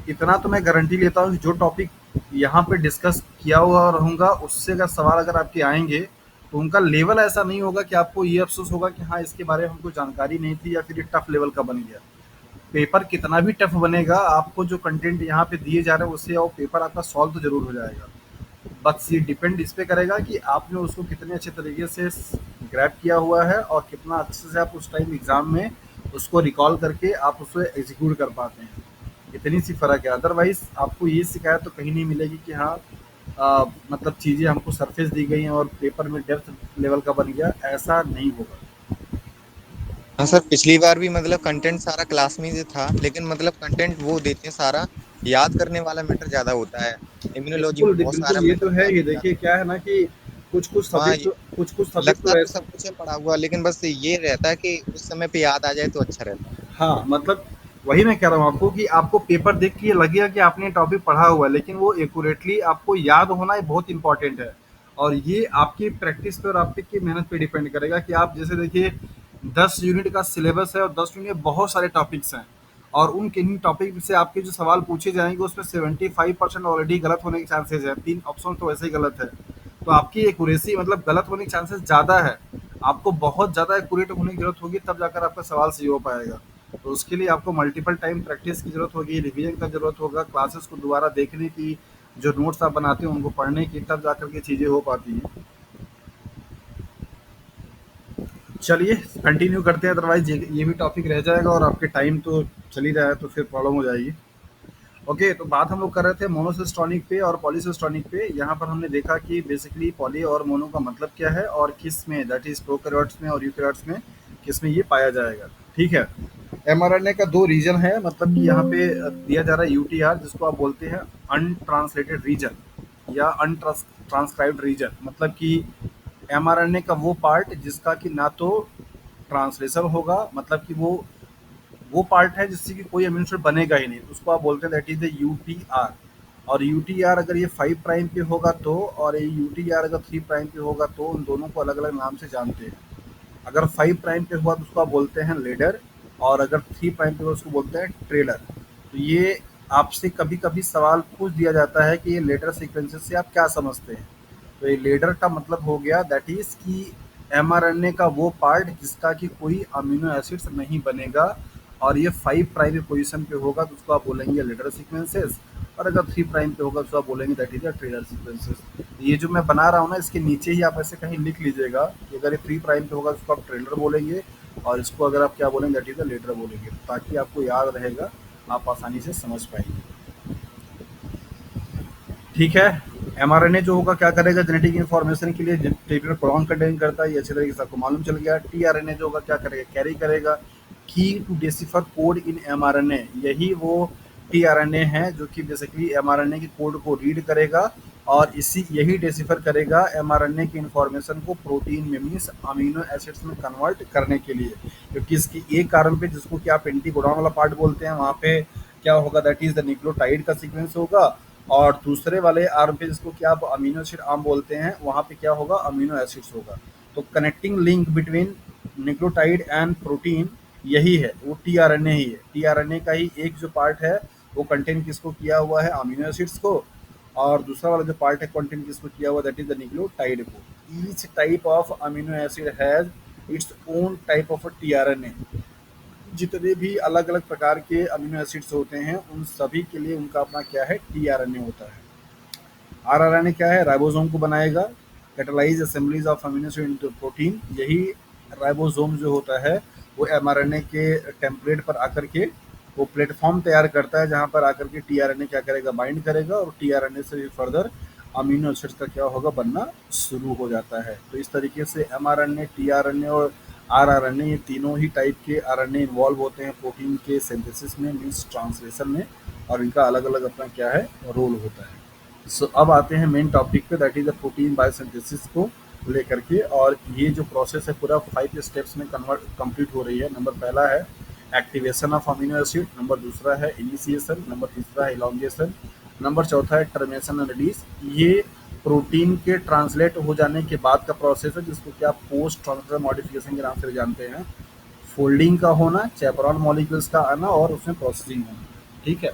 इतना तो मैं गारंटी लेता हूँ कि जो टॉपिक यहाँ पे डिस्कस किया हुआ रहूँगा उससे अगर सवाल अगर आपके आएंगे तो उनका लेवल ऐसा नहीं होगा कि आपको ये अफसोस होगा कि हाँ इसके बारे में हमको जानकारी नहीं थी या फिर ये टफ लेवल का बन गया। पेपर कितना भी टफ बनेगा, आपको जो कंटेंट यहाँ पे दिए जा रहे हैं उससे वो पेपर आपका सॉल्व तो जरूर हो जाएगा। बस ये डिपेंड इस पे करेगा कि आपने उसको कितने अच्छे तरीके से ग्रैब किया हुआ है और कितना अच्छे से आप उस टाइम एग्जाम में उसको रिकॉल करके आप उसको एग्जीक्यूट कर पाते हैं। इतनी सी फ़र्क है। अदरवाइज़ आपको ये शिकायत तो कहीं नहीं मिलेगी कि हाँ मतलब चीज़ें हमको सरफेस दी गई हैं और पेपर में डेप्थ लेवल का बन गया, ऐसा नहीं होगा। हाँ सर, पिछली बार भी मतलब कंटेंट सारा क्लास में ही था, लेकिन मतलब कंटेंट वो देते हैं सारा, याद करने वाला मैटर ज्यादा होता है। इम्यूनोलॉजी में बहुत सारा बिल्कुल ये तो मैटर है याद ही। हो देखिए जाता है। क्या है ना कि वहाँ ये कुछ कुछ सब्जेक्ट लगता तो तो ऐसे। सब कुछ है पढ़ा हुआ, लेकिन बस ये रहता है कि उस समय पे याद आ जाए तो अच्छा रहता है। हाँ, मतलब वही मैं कह रहा हूँ आपको कि आपको पेपर देख के ये लगेगा कि आपने टॉपिक पढ़ा हुआ है, लेकिन वो एक्यूरेटली आपको याद होना ये बहुत इंपॉर्टेंट है। और ये आपकी प्रैक्टिस पे और आपकी मेहनत पे डिपेंड करेगा कि आप जैसे देखिए 10 यूनिट का सिलेबस है और 10 यूनिट में बहुत सारे टॉपिक्स हैं, और उन किन्हीं टॉपिक से आपके जो सवाल पूछे जाएंगे उसमें 75% ऑलरेडी गलत होने के चांसेस है। 3 ऑप्शन तो वैसे ही गलत है। तो आपकी एक्यूरेसी मतलब गलत होने के चांसेस ज़्यादा है। आपको बहुत ज़्यादा एक्यूरेट होने की जरूरत होगी तब जाकर आपका सवाल सही हो पाएगा। तो उसके लिए आपको मल्टीपल टाइम प्रैक्टिस की ज़रूरत होगी, रिवीजन का ज़रूरत होगा, क्लासेस को दोबारा देखने की, जो नोट्स आप बनाते हो उनको पढ़ने की, तब जाकर के चीज़ें हो पाती हैं। चलिए कंटिन्यू करते हैं, अदरवाइज ये भी टॉपिक रह जाएगा और आपके टाइम तो चल ही रहा है तो फिर प्रॉब्लम हो जाएगी। ओके, तो बात हम लोग कर रहे थे मोनोसिस्टोनिक पे और पॉलीसिस्टोनिक पे। यहाँ पर हमने देखा कि बेसिकली पॉली और मोनो का मतलब क्या है और किस में, दैट इज प्रोकैरियोट्स में और यूकैरियोट्स में किस में ये पाया जाएगा। ठीक है। एमआरएनए का दो रीजन है, मतलब कि यहाँ पे दिया जा रहा है यूटीआर, जिसको आप बोलते हैं अनट्रांसलेटेड रीजन या अनट्रांसक्राइब्ड रीजन। मतलब कि एमआरएनए का वो पार्ट जिसका कि ना तो ट्रांसलेशन होगा, मतलब कि वो पार्ट है जिससे कि कोई अमीनो एसिड बनेगा ही नहीं, उसको आप बोलते हैं दैट इज द यूटीआर। और यूटीआर अगर ये 5 प्राइम पे होगा तो, और ये यूटीआर अगर 3 प्राइम पे होगा तो, उन दोनों को अलग अलग नाम से जानते हैं। अगर 5 प्राइम पे हुआ तो उसको आप बोलते हैं लेडर, और अगर 3 प्राइम पे हुआ उसको बोलते हैं ट्रेलर। तो ये आपसे कभी कभी सवाल पूछ दिया जाता है कि ये लेटर सीक्वेंसेस से आप क्या समझते हैं। तो ये लेडर का मतलब हो गया दैट इज कि एमआरएनए का वो पार्ट जिसका कि कोई अमीनो एसिड्स नहीं बनेगा, और ये 5 प्राइम पे पोजीशन पे होगा तो उसको आप बोलेंगे लीडर सीक्वेंसेस, और अगर 3 प्राइम पे होगा तो आप बोलेंगे that is a trailer sequences. ये जो मैं बना रहा हूँ ना, इसके नीचे ही आप ऐसे कहीं लिख लीजिएगा कि अगर ये 3 प्राइम पे होगा तो उसको आप ट्रेलर बोलेंगे, और इसको अगर आप क्या बोलेंगे दैट इज अ लीडर बोलेंगे, ताकि आपको याद रहेगा, आप आसानी से समझ पाएंगे। ठीक है। एमआरएनए जो होगा क्या करेगा, जेनेटिक इन्फॉर्मेशन के लिए टेबल कोडॉन कंटेन करता है, ये अच्छी तरीके से आपको मालूम चल गया। टीआरएनए जो होगा क्या करेगा, कैरी करेगा की to decipher code in mRNA, यही वो टीआरएनए है जो कि बेसिकली एमआरएनए के कोड को रीड करेगा, और इसी यही डेसिफर करेगा एमआरएनए की इन्फॉर्मेशन को प्रोटीन में, मीन्स अमीनो एसिड्स में कन्वर्ट करने के लिए। क्योंकि इसकी एक कारण पे जिसको कि आप एंटीकोडॉन वाला पार्ट बोलते हैं, वहाँ पे क्या होगा, दैट इज द न्यूक्लियोटाइड का सीक्वेंस होगा, और दूसरे वाले आर्म पे जिसको क्या आप अमीनो एसिड आर्म बोलते हैं, वहाँ पे क्या होगा, अमीनो एसिड्स होगा। तो connecting link between nucleotide and protein यही है, वो टीआरएनए ही है। टीआरएनए का ही एक जो पार्ट है वो कंटेन किसको किया हुआ है, अमीनो एसिड्स को, और दूसरा वाला जो पार्ट है कंटेन किसको किया हुआ, दैट इज द न्यूक्लियोटाइड को। Each type of amino acid has its own type of tRNA. जितने भी अलग अलग प्रकार के अमीनो एसिड्स होते हैं उन सभी के लिए उनका अपना क्या है, टीआरएनए होता है। आरआरएनए क्या है, राइबोसोम को बनाएगा, catalyse assemblies of amino acid into protein. यही राइबोसोम जो होता है वो एमआरएनए के टेम्पलेट पर आकर के वो प्लेटफॉर्म तैयार करता है, जहां पर आकर के टीआरएनए क्या करेगा, बाइंड करेगा, और टीआरएनए से भी फर्दर अमीनो एसिड्स का क्या होगा, बनना शुरू हो जाता है। तो इस तरीके से एमआरएनए, टीआरएनए और आरआरएनए, ये तीनों ही टाइप के आरएनए इन्वॉल्व होते हैं प्रोटीन के सिंथेसिस में, मीन्स ट्रांसलेशन में, और इनका अलग अलग अपना क्या है, रोल होता है। सो अब आते हैं मेन टॉपिक पे, that is the protein biosynthesis को लेकर के। और ये जो प्रोसेस है पूरा 5 स्टेप्स में कंप्लीट हो रही है। नंबर पहला है activation of amino acid, number दूसरा है इनिशिएशन, नंबर तीसरा है इलॉन्गेशन, नंबर चौथा है टर्मिनेशन एंड रिलीज। ये प्रोटीन के ट्रांसलेट हो जाने के बाद का प्रोसेस है, जिसको क्या पोस्ट ट्रांसलेटर मॉडिफिकेशन के नाम से जानते हैं। फोल्डिंग का होना, चैपरॉन मॉलिक्यूल्स का आना, और उसमें प्रोसेसिंग होना। ठीक है।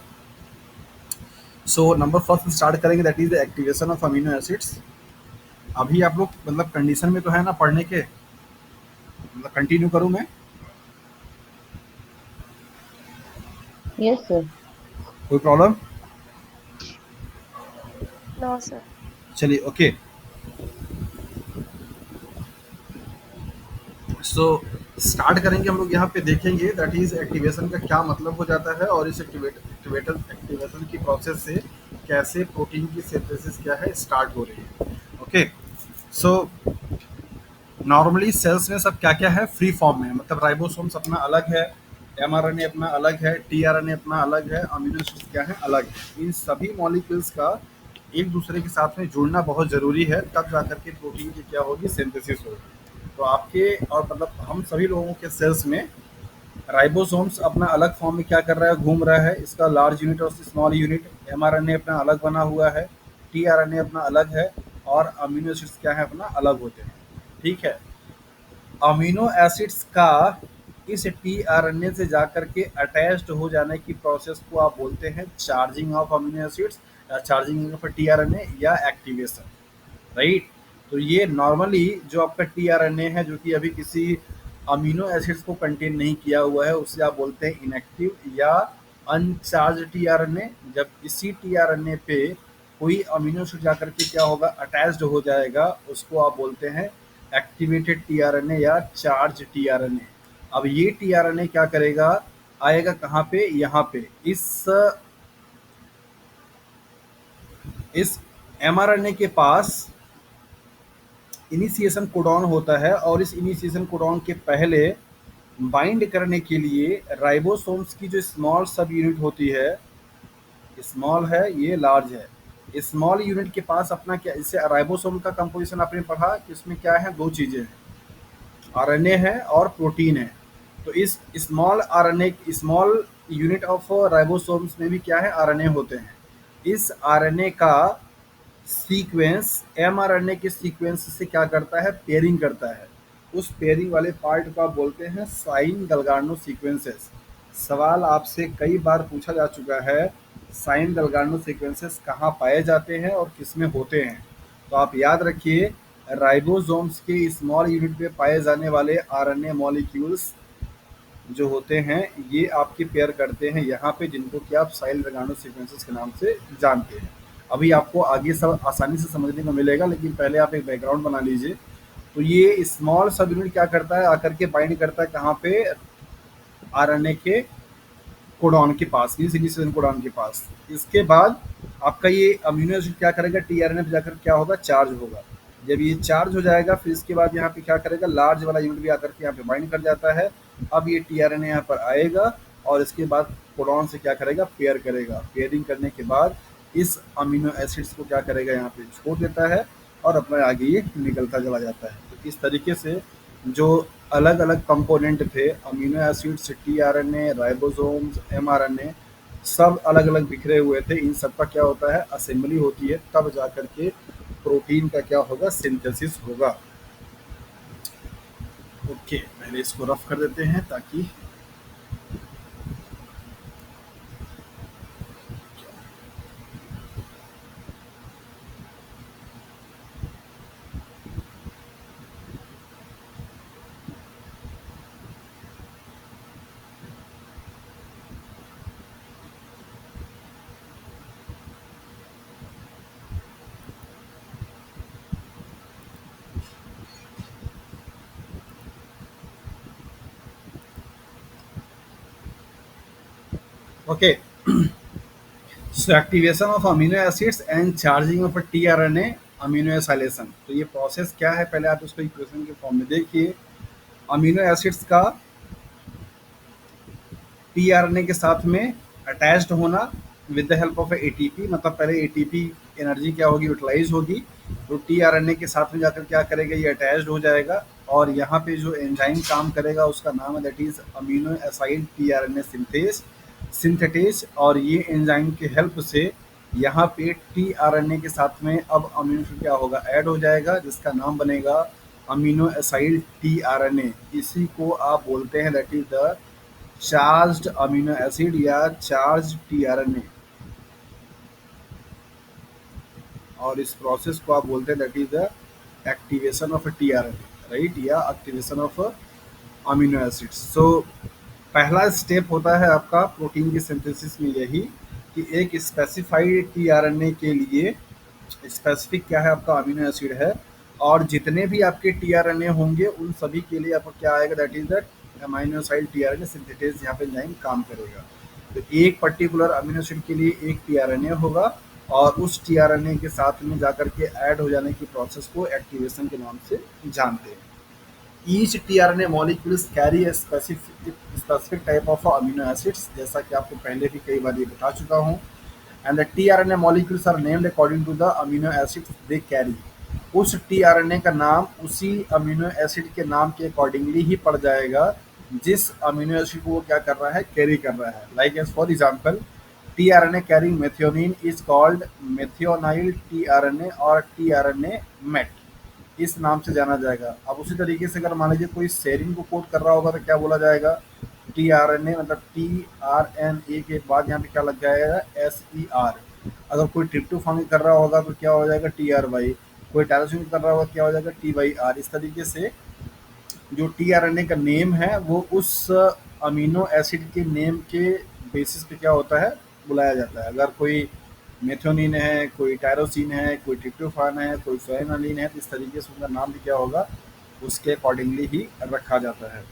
सो नंबर फर्स्ट स्टार्ट करेंगे, that is the activation of amino acids. अभी आप लोग मतलब कंडीशन में तो है ना पढ़ने के, मतलब कंटिन्यू करूं मैं? Yes sir. कोई प्रॉब्लम? No sir. चलिए ओके। सो स्टार्ट करेंगे हम लोग। यहाँ पे देखेंगे दैट इज एक्टिवेशन का क्या मतलब हो जाता है, और इस एक्टिवेशन की प्रोसेस से कैसे प्रोटीन की सिंथेसिस क्या है स्टार्ट हो रही है। ओके। सो नॉर्मली सेल्स में सब क्या क्या है, फ्री फॉर्म में, मतलब राइबोसोम्स अपना अलग है, एमआरएनए अपना अलग है, टीआरएनए अपना अलग है, अमीनो एसिड्स क्या है, अलग है। इन सभी मॉलिक्यूल्स का एक दूसरे के साथ में जुड़ना बहुत ज़रूरी है, तब जाकर के प्रोटीन की क्या होगी, सिंथेसिस होगी। तो आपके और मतलब हम सभी लोगों के सेल्स में राइबोसोम्स अपना अलग फॉर्म में क्या कर रहा है, घूम रहा है। इसका लार्ज यूनिट और स्मॉल यूनिट, एमआरएनए अपना अलग बना हुआ है, टीआरएनए अपना अलग है, और अमीनो एसिड्स क्या है, अपना अलग होते हैं। ठीक है। अमीनो एसिड्स का इस टीआरएनए से जाकर के अटैच्ड हो जाने की प्रोसेस को आप बोलते हैं charging of amino acids, charging of tRNA, या एक्टिवेशन। राइट। तो ये नॉर्मली जो आपका टीआरएनए है जो कि अभी किसी अमीनो एसिड्स को कंटेन नहीं किया हुआ है, उससे आप बोलते हैं इनएक्टिव या अनचार्ज टीआरएनए। जब इसी टीआरएनए पे कोई अमीनो एसिड जाकर के क्या होगा, अटैच्ड हो जाएगा, उसको आप बोलते हैं एक्टिवेटेड टीआरएनए या चार्ज टीआरएनए। अब ये टीआरएनए क्या करेगा, आएगा कहाँ पे, यहाँ पे इस एमआरएनए के पास इनिशिएशन कोडॉन होता है, और इस इनिशिएशन कोडॉन के पहले बाइंड करने के लिए राइबोसोम्स की जो स्मॉल सब यूनिट होती है, स्मॉल है ये लार्ज है, स्मॉल यूनिट के पास अपना क्या, इससे राइबोसोम का कंपोजिशन आपने पढ़ा कि इसमें क्या है, दो चीज़ें हैं, आरएनए है और प्रोटीन है। तो इस small RNA, small unit of ribosomes में भी क्या है, आरएनए होते हैं। इस आरएनए का सीक्वेंस एमआरएनए के सीक्वेंस से क्या करता है, पेयरिंग करता है। उस पेयरिंग वाले पार्ट को आप बोलते हैं साइन गलगार्नो सीक्वेंसेस। सवाल आपसे कई बार पूछा जा चुका है, साइन गलगार्नो सीक्वेंसेस कहाँ पाए जाते हैं और किसमें होते हैं। तो आप याद रखिए, राइबोसोम्स के स्मॉल यूनिट पे पाए जाने वाले आरएनए मॉलिक्यूल्स जो होते हैं ये आपके पेयर करते हैं यहाँ पे, जिनको कि आप साइल रेगानो सीक्वेंसेस के नाम से जानते हैं। अभी आपको आगे सब आसानी से समझने को मिलेगा, लेकिन पहले आप एक बैकग्राउंड बना लीजिए। तो ये स्मॉल सब यूनिट क्या करता है, आकर के बाइंड करता है कहाँ पे, आरएनए के कोडॉन के पास, मीन्स इनिशियल कोडॉन के पास। इसके बाद आपका ये अमीनो एसिड क्या करेगा, टीआरएनए पे जाकर क्या होगा, चार्ज होगा। जब ये चार्ज हो जाएगा फिर इसके बाद यहाँ पे क्या करेगा, लार्ज वाला यूनिट भी आकर के यहाँ पे बाइंड कर जाता है। अब ये टीआरएनए यहाँ पर आएगा और इसके बाद कोडॉन से क्या करेगा, पेयर करेगा। पेयरिंग करने के बाद इस अमीनो एसिड्स को क्या करेगा, यहाँ पे छोड़ देता है और अपना आगे ये निकलता चला जाता है। तो इस तरीके से जो अलग अलग कंपोनेंट थे, amino acids, tRNA, ribosomes, mRNA, सब अलग अलग बिखरे हुए थे। इन सब का क्या होता है, असेंबली होती है, तब जा कर के प्रोटीन का क्या होगा, सिंथेसिस होगा। ओके, पहले इसको रफ कर देते हैं ताकि okay. So activation of amino acids and charging of a tRNA amino acylation। तो ये प्रोसेस क्या है, पहले आप उसको इक्वेशन के फॉर्म में देखिए। अमीनो एसिड्स का टीआरएनए के साथ में अटैच्ड होना with the help of ATP, मतलब पहले एटीपी एनर्जी क्या होगी, यूटिलाइज होगी। तो टीआरएनए के साथ में जाकर क्या करेगा, ये अटैच्ड हो जाएगा और यहाँ पे जो एंजाइम काम करेगा उसका नाम है that is amino acid tRNA synthetase. और ये एंजाइम के हेल्प से यहाँ पे टीआरएनए के साथ में अब अमीनो एसिड क्या होगा, ऐड हो जाएगा, जिसका नाम बनेगा अमीनो एसाइड टीआरएनए। इसी को आप बोलते हैं that is the charged amino acid या चार्ज टीआरएनए। और इस प्रोसेस को आप बोलते हैं that is the activation of tRNA, right, या एक्टिवेशन ऑफ अमीनो एसिड्स। सो पहला स्टेप होता है आपका प्रोटीन की सिंथेसिस में यही कि एक स्पेसिफाइड टीआरएनए के लिए स्पेसिफिक क्या है आपका अमीनो एसिड है, और जितने भी आपके टीआरएनए होंगे उन सभी के लिए आपको क्या आएगा, that is that amino acid tRNA synthetase यहाँ पे एंजाइम काम करेगा। तो एक पर्टिकुलर अमीनो एसिड के लिए एक टीआरएनए होगा और उस टीआरएनए के साथ में जाकर के ऐड हो जाने की प्रोसेस को एक्टिवेशन के नाम से जानते हैं। Each tRNA molecules carry a specific type of amino acids, जैसा कि आपको पहले भी कई बार ये बता चुका हूँ। And the tRNA molecules are named according to the amino acids they carry. उस टीआरएनए का नाम उसी अमीनो एसिड के नाम के अकॉर्डिंगली ही पड़ जाएगा जिस अमीनो एसिड को वो क्या कर रहा है, कैरी कर रहा है। Like as for example, tRNA carrying methionine is called methionyl tRNA और टीआरएनए मेट, इस नाम से जाना जाएगा। अब उसी तरीके से अगर मान लीजिए कोई सेरिन को कोड कर रहा होगा तो क्या बोला जाएगा, टीआरएनए, मतलब टीआरएनए के बाद यहाँ पे क्या लग जाएगा, एसईआर। अगर कोई ट्रिप्टोफान कर रहा होगा तो क्या हो जाएगा, टीआरवाई। कोई टायरोसिन कर रहा होगा क्या हो जाएगा, टीवाईआर। इस तरीके से जो टीआरएनए का नेम है वो उस अमीनो एसिड के नेम के बेसिस पे क्या होता है, बुलाया जाता है। अगर कोई मेथियोनिन है, कोई टायरोसिन है, कोई ट्रिप्टोफान है, कोई फेनालिन है, तो इस तरीके से उनका नाम भी क्या होगा, उसके अकॉर्डिंगली ही रखा जाता है।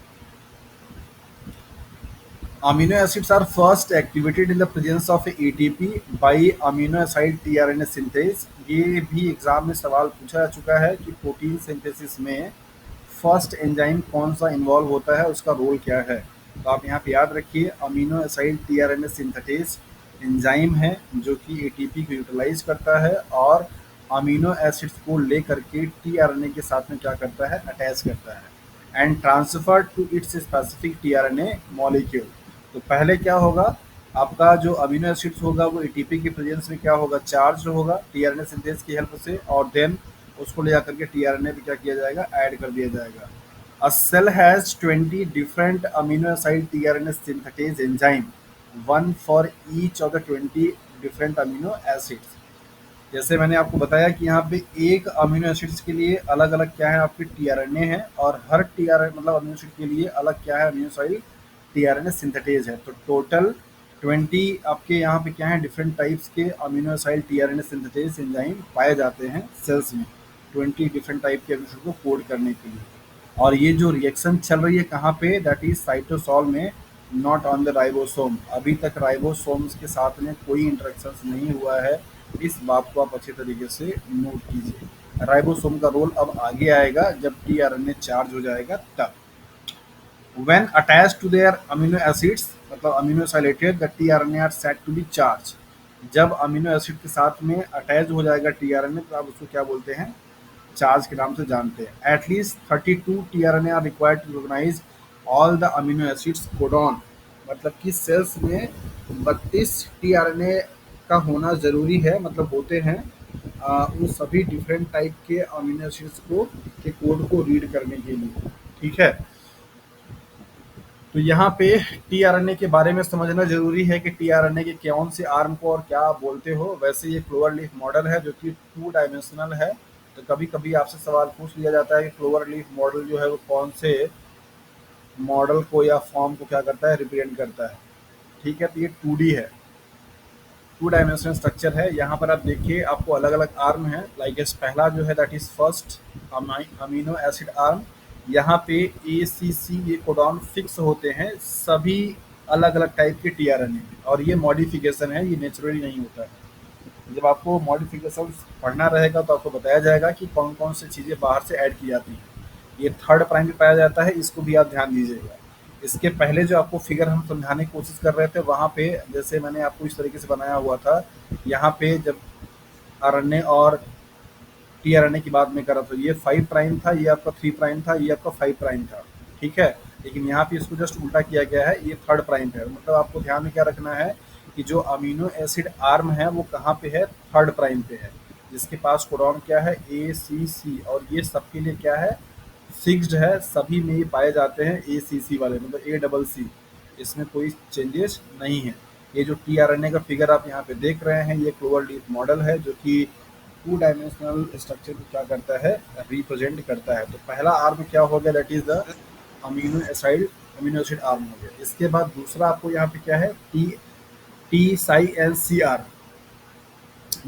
Amino acids are first activated in the presence of ATP by amino acid tRNA synthase. ये भी एग्जाम में सवाल पूछा जा चुका है कि प्रोटीन सिंथेसिस में फर्स्ट एंजाइम कौन सा इन्वॉल्व होता है, उसका रोल क्या है। तो आप यहाँ पे याद रखिए, amino acid tRNA synthetase enzyme है जो कि एटीपी को यूटिलाइज करता है और अमीनो एसिड्स को लेकर के टीआरएनए के साथ में क्या करता है, अटैच करता है and transfer to its specific tRNA molecule. तो पहले क्या होगा, आपका जो अमीनो एसिड्स होगा वो एटीपी की प्रेजेंस में क्या होगा, चार्ज होगा टीआरएनए सिंथेस की हेल्प से, और देन उसको ले जाकर के टीआरएनए पे क्या किया जाएगा, ऐड कर दिया जाएगा। A cell has 20 different amino acid tRNA synthetase enzyme, one for each of the 20 different amino acids. जैसे मैंने आपको बताया कि यहाँ पे एक अमीनो एसिड्स के लिए अलग अलग क्या है आपके टीआरएनए है, और हर टीआरएनए मतलब अमीनो एसिड के लिए अलग क्या है, अमीनो एसाइड टीआरएनए सिंथेटेज है। तो टोटल 20 आपके यहाँ पे क्या है, डिफरेंट टाइप्स के amino acid tRNA synthetase enzyme पाए जाते हैं सेल्स में, 20 डिफरेंट टाइप के एमिनो को कोड करने के लिए। और ये जो रिएक्शन चल रही है कहाँ पे, दैट इज साइटोसॉल में, नॉट ऑन द राइबोसोम। अभी तक राइबोसोम्स के साथ में कोई इंटरेक्शन नहीं हुआ है, इस बात को आप अच्छे तरीके से नोट कीजिए। राइबोसोम का रोल अब आगे आएगा जब टीआरएनए चार्ज हो जाएगा तब। When attached to their amino acids, मतलब amino acylated, the tRNA are said to be charged। जब अमीनो एसिड के साथ में अटैच हो जाएगा टीआरएनए तो आप उसको क्या बोलते हैं, चार्ज के नाम से जानते हैं। At least 32 tRNA are required to recognise all the amino acids codon, मतलब कि सेल्स में 32 टीआरएनए का होना ज़रूरी है, मतलब होते हैं उन सभी डिफरेंट टाइप के अमीनो एसिड्स को के कोड को रीड करने के लिए। ठीक है, तो यहाँ पे टीआरएनए के बारे में समझना जरूरी है कि टीआरएनए के कौन से आर्म को और क्या बोलते हो। वैसे ये क्लोवर लीफ मॉडल है जो कि 2 डायमेंशनल है, तो कभी कभी आपसे सवाल पूछ लिया जाता है कि क्लोवर लीफ मॉडल जो है वो कौन से मॉडल को या फॉर्म को क्या करता है, रिप्रेजेंट करता है। ठीक है, तो ये 2D है, 2 डायमेंशनल स्ट्रक्चर है। यहाँ पर आप देखिए आपको अलग अलग आर्म है, लाइक पहला जो है that is first amino acid arm. यहाँ पे ACC ये कोडॉन फिक्स होते हैं सभी अलग अलग टाइप के टीआरएनए, और ये मॉडिफिकेशन है, ये नेचुरली नहीं होता है। जब आपको मॉडिफिकेशन पढ़ना रहेगा तो आपको बताया जाएगा कि कौन कौन सी चीज़ें बाहर से ऐड की जाती हैं। ये 3rd प्राइम पे पाया जाता है, इसको भी आप ध्यान दीजिएगा। इसके पहले जो आपको फिगर हम समझाने की कोशिश कर रहे थे वहाँ पे जैसे मैंने आपको इस तरीके से बनाया हुआ था, यहाँ पे जब आरएनए और टीआरएनए की बात में करा तो ये 5 प्राइम था, ये आपका 3 प्राइम था, ये आपका 5 प्राइम था। ठीक है, लेकिन यहाँ पे इसको जस्ट उल्टा किया गया है, ये 3rd प्राइम है। मतलब आपको ध्यान में क्या रखना है कि जो अमीनो एसिड आर्म है वो कहाँ पे है, 3rd प्राइम पे है, जिसके पास कोडॉन क्या है, ACC, और ये सबके लिए क्या है, फिक्स्ड है, सभी में ये पाए जाते हैं ACC वाले, मतलब ACC, इसमें कोई चेंजेस नहीं है। ये जो टीआरएनए का फिगर आप यहाँ पे देख रहे हैं ये क्लोवर लीफ मॉडल है जो कि 2 डायमेंशनल स्ट्रक्चर को क्या करता है, रिप्रेजेंट करता है। तो पहला आर्म क्या हो गया, that is the amino acid arm हो गया। इसके बाद दूसरा आपको यहाँ पे क्या है, TCR,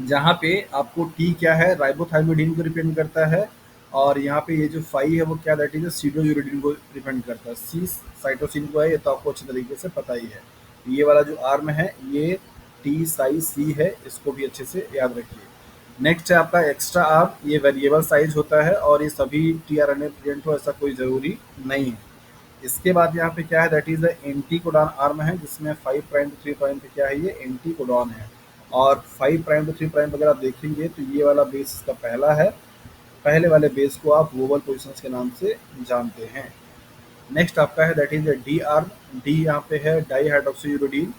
जहाँ पे आपको T क्या है, राइबोथाइमिडीन को रिप्रेजेंट करता है, और यहाँ पे ये जो 5 है वो क्या, दैट इज सीडोयूरिडीन को रिप्रेजेंट करता है। C साइटोसिन को है, ये तो आपको अच्छे तरीके से पता ही है। ये वाला जो आर्म है ये TCC है, इसको भी अच्छे से याद रखिए। नेक्स्ट है आपका एक्स्ट्रा आर्म, ये वेरिएबल साइज होता है और ये सभी टीआरएनए प्रेजेंट हो ऐसा कोई ज़रूरी नहीं है। इसके बाद यहाँ पे क्या है, that is the anti codon arm है, जिसमें 5 प्राइम टू 3 प्राइम पे क्या है, ये एंटी कोडॉन है। और 5 प्राइम टू 3 प्राइम अगर आप देखेंगे तो ये वाला बेस इसका पहला है, पहले वाले बेस को आप वोवल पोजिशंस के नाम से जानते हैं। नेक्स्ट आपका है that is D arm, D यहाँ पे है डाई हाइड्रोक्सीयूरिडीन,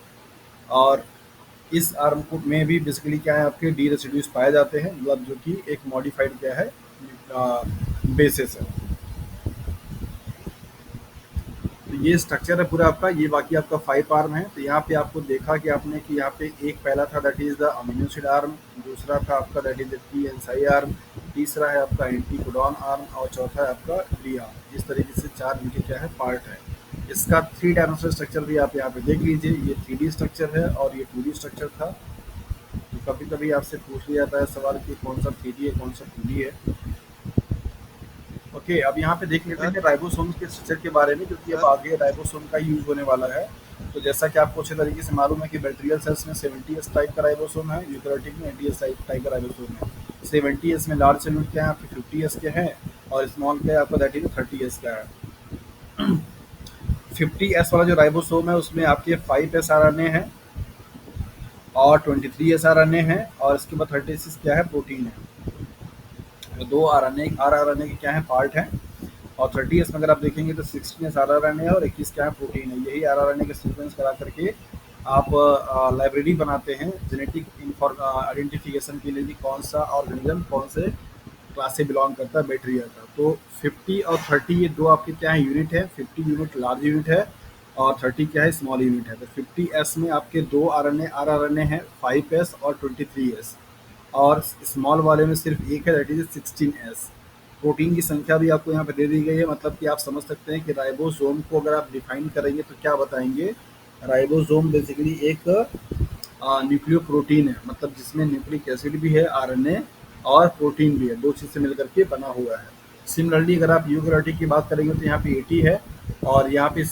और इस आर्म को में भी बेसिकली क्या है, आपके डी रेसिड्यूज पाए जाते हैं, मतलब जो कि एक मॉडिफाइड क्या है बेसिस है। तो ये स्ट्रक्चर है पूरा आपका, ये बाकी आपका 5 आर्म है। तो यहाँ पे आपको देखा कि आपने कि यहाँ पे एक पहला था that is the amino acid arm, दूसरा था आपका that is the TNSI arm, तीसरा है आपका एंटी कोडॉन आर्म, और चौथा है आपका डी आर्म। इस तरीके से 4 इनके क्या है पार्ट है। इसका 3 डायमेंशनल स्ट्रक्चर भी आप यहाँ पे देख लीजिए, ये 3D स्ट्रक्चर है और ये 2D स्ट्रक्चर था। तो कभी कभी आपसे पूछ लिया जाता है सवाल कि कौन सा 3D है कौन सा 2D है। ओके, अब यहाँ पे देख लेते हैं राइबोसोम के स्ट्रक्चर के बारे में, क्योंकि अब आगे राइबोसोम का यूज होने वाला है। तो जैसा कि आपको अच्छे तरीके से मालूम है कि बैक्टीरियल सेल्स में 70S टाइप का राइबोसोम है, यूकेरियोटिक में 80S टाइप का राइबोसोम है। 70S में लार्ज सेल क्या है आपके 50S के हैं, और स्मॉल क्या है आपका दैट इज 30S का है। 50S वाला जो राइबोसोम है उसमें आपके 5S RNA है और 23S RNA है, और इसके बाद 36 क्या है, प्रोटीन है। तो 2 RNA के क्या है, पार्ट है। और 30S में अगर आप देखेंगे तो 16S RNA है और 21 क्या है, प्रोटीन है। यही RNA के सीक्वेंस करा करके आप लाइब्रेरी बनाते हैं जेनेटिक आइडेंटिफिकेशन के लिए कि कौन सा ऑर्गेनिज्म कौन से क्लास से बिलोंग करता है बैक्टीरिया का। तो 50 और 30 ये दो आपके क्या है, यूनिट है। 50 यूनिट लार्ज यूनिट है और 30 क्या है, स्मॉल यूनिट है। तो 50S में आपके 2 RNA है, 5S और 23S, और स्मॉल वाले में सिर्फ एक है दैट इज 16S। प्रोटीन की संख्या भी आपको यहाँ पे दे दी गई है, मतलब कि आप समझ सकते हैं कि राइबोसोम को अगर आप डिफाइन करेंगे तो क्या बताएंगे। राइबोसोम बेसिकली एक न्यूक्लियोप्रोटीन है, मतलब जिसमें न्यूक्लिक एसिड भी है, आरएनए और प्रोटीन भी है, दो चीज़ से मिलकर के बना हुआ है। सिमिलरली अगर आप यूकैरियोटिक की बात करेंगे तो यहाँ पे 80 है, और यहाँ पे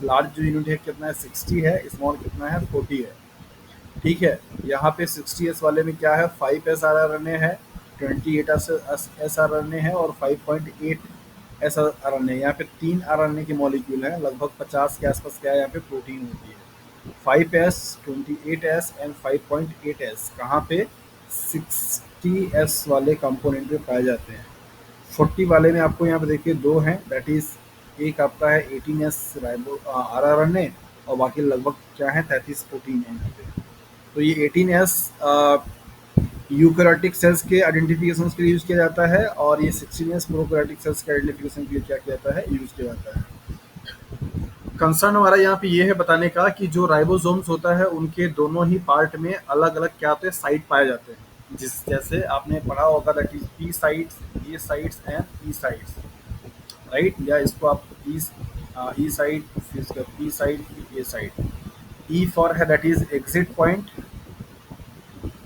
लार्ज जो यूनिट है कितना है 60 है, स्मॉल कितना है 40 है। ठीक है, यहाँ पे 60s वाले में क्या है 5 एस आर एन ए है, 28 एस आर एन ए है और 5.8 एस आर एन ए। यहाँ पे 3 आर एन ए के मॉलिक्यूल हैं, लगभग 50 के आसपास क्या है यहाँ पे प्रोटीन होती है। 5s, 28s एंड 5.8s कहाँ पे 60s वाले कंपोनेंट में पाए जाते हैं। 40 वाले में आपको यहाँ पे देखिए दो हैं, दैट इज एक आपका है 18s ribo R R N A, और बाकी लगभग क्या है 33 प्रोटीन है यहाँ पे। तो ये 18s यूकैरियोटिक सेल्स के आइडेंटिफिकेशन के लिए यूज किया जाता है, और ये 16s प्रोकैरियोटिक सेल्स के आइडेंटिफिकेशन के लिए क्या किया जाता है, यूज किया जाता है। कंसर्न हमारा यहाँ पे ये है बताने का कि जो राइबोसोम्स होता है उनके दोनों ही पार्ट में अलग अलग क्या होते हैं, साइट पाए जाते हैं। जिस जैसे आपने पढ़ा होगा that is P sites, A sites and E sites, right, या इसको आप ई साइट, फिर इसका P site, A site. E for है दैट इज एग्जिट पॉइंट,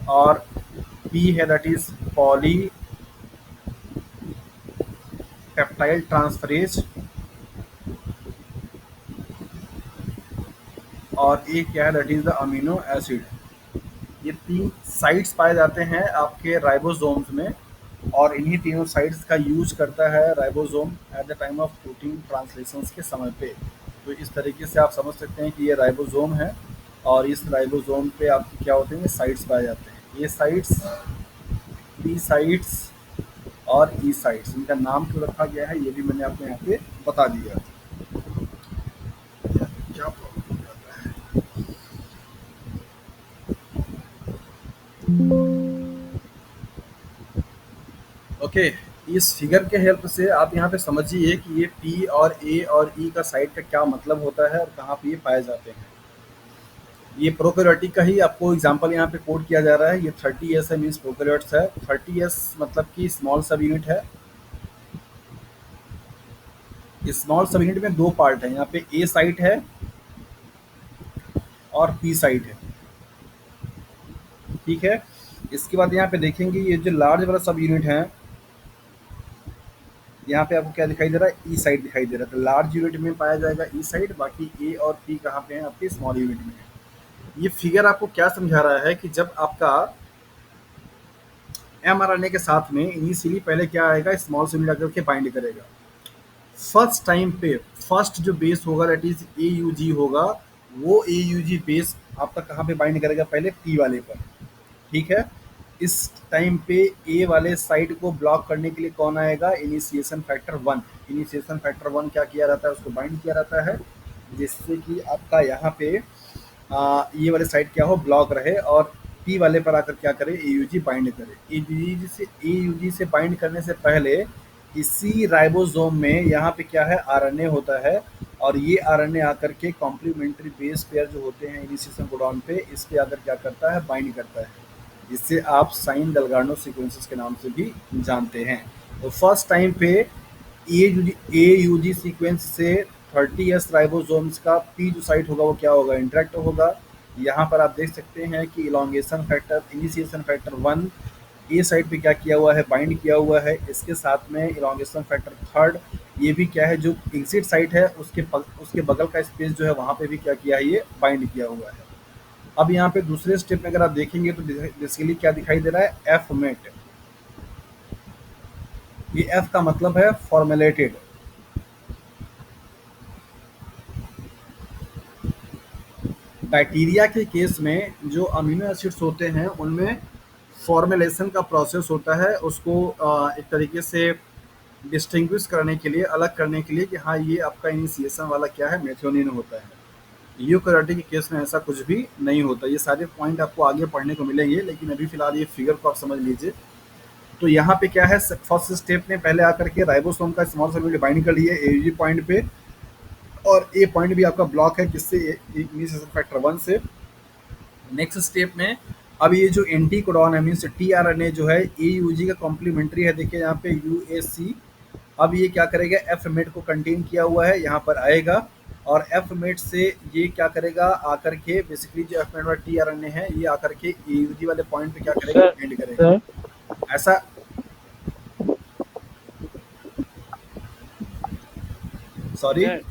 और पी है दैट इज पॉली पेप्टाइल ट्रांसफरेज, और ए क्या है that is the amino acid. ये 3 साइट्स पाए जाते हैं आपके राइबोसोम्स में, और इन्हीं तीनों साइट्स का यूज करता है ribosome at the time of protein translations के समय पे। तो इस तरीके से आप समझ सकते हैं कि ये राइबोसोम है, और इस राइबोसोम पे आपके क्या होते हैं, साइट्स पाए जाते हैं। ये साइट्स, पी साइट्स और ई साइट्स, इनका नाम क्यों रखा गया है ये भी मैंने आपको यहाँ पे बता दिया। क्या प्रॉब्लम हो जाता है। ओके, इस फिगर के हेल्प से आप यहाँ पे समझिए कि ये पी और ए और ई का साइड का क्या मतलब होता है और कहाँ पे ये पाए जाते हैं। ये प्रोकैरियोटिक का ही आपको एग्जांपल यहाँ पे कोड किया जा रहा है। ये 30s है, मीन्स प्रोकैरियोट्स है। 30s मतलब कि स्मॉल सब यूनिट है। स्मॉल सब यूनिट में दो पार्ट है, यहाँ पे ए साइट है और पी साइट है। ठीक है, इसके बाद यहाँ पे देखेंगे ये जो लार्ज वाला सब यूनिट है, यहाँ पे आपको क्या दिखाई दे रहा है, ई साइड दिखाई दे रहा है। तो लार्ज यूनिट में पाया जाएगा ई साइड, बाकी ए और पी कहाँ पे हैं, आपके स्मॉल यूनिट में है। ये फिगर आपको क्या समझा रहा है कि जब आपका mRNA के साथ में इनिशियली पहले क्या आएगा, स्मॉल से मिलाकर के बाइंड करेगा। फर्स्ट टाइम पे फर्स्ट जो बेस होगा दैट इज AUG होगा, वो AUG बेस आपका कहाँ पे बाइंड करेगा, पहले P वाले पर। ठीक है, इस टाइम पे ए वाले साइड को ब्लॉक करने के लिए कौन आएगा, इनिशिएशन फैक्टर 1। इनिशिएशन फैक्टर 1 क्या किया जाता है, उसको बाइंड किया जाता है, जिससे कि आपका यहाँ पे ये वाले साइड क्या हो, ब्लॉक रहे, और पी वाले पर आकर क्या करे, AUG बाइंड करे। AUG से बाइंड करने से पहले इसी राइबोसोम में यहाँ पे क्या है, RNA होता है, और ये RNA आकर के कॉम्प्लीमेंट्री बेस पेयर जो होते हैं इनिशिएशन कोडॉन पे, इस पे आकर क्या करता है, बाइंड करता है, जिससे आप साइन डेल्गार्डो सीक्वेंसेस के नाम से भी जानते हैं। तो फर्स्ट टाइम पे AUG सीक्वेंस से 30s राइबोसोम्स का पी जो साइट होगा वो क्या होगा, इंटरेक्ट होगा। यहाँ पर आप देख सकते हैं कि इलॉन्गेशन फैक्टर, इनिशिएशन फैक्टर 1 ए साइड पे क्या किया हुआ है, बाइंड किया हुआ है। इसके साथ में इलॉन्गेशन फैक्टर 3 ये भी क्या है, जो एग्जिट साइट है उसके बगल का स्पेस जो है वहाँ पे भी क्या किया है, ये बाइंड किया हुआ है। अब यहाँ पे दूसरे स्टेप में अगर आप देखेंगे तो बेसिकली क्या दिखाई दे रहा है, एफ मेट। ये एफ का मतलब है फॉर्मुलेटेड। बैक्टीरिया के केस में जो अमीनो एसिड्स होते हैं उनमें फॉर्मुलेशन का प्रोसेस होता है, उसको एक तरीके से डिस्टिंग्विश करने के लिए, अलग करने के लिए कि हाँ ये आपका इनिशिएशन वाला क्या है, मेथियोनिन होता है। यूकैरियोटिक के केस में ऐसा कुछ भी नहीं होता। ये सारे पॉइंट आपको आगे पढ़ने को मिलेंगे, लेकिन अभी फिलहाल ये फिगर को आप समझ लीजिए। तो यहाँ पे क्या है, फर्स्ट स्टेप में पहले आकर के राइबोसोम का स्मॉल सब यूनिट बाइंड कर लिए AUG पॉइंट पे, और ए पॉइंट भी आपका ब्लॉक है किससे, इनिशिएशन फैक्टर 1 से। नेक्स्ट स्टेप में अब ये जो एंटी कोडॉन है, मीन्स tRNA जो है AUG का कॉम्प्लीमेंट्री है, देखिए यहाँ पे UAC अब ये क्या करेगा, एफ मेट को कंटेन किया हुआ है, यहाँ पर आएगा और एफ मेट से ये क्या करेगा, आकर के बेसिकली जो एफ मेट वाला टी आर एन ए है, ये आकर के एयूजी वाले पॉइंट पे क्या करेगा, सर एंड करेगा। सर ऐसा सॉरी, सर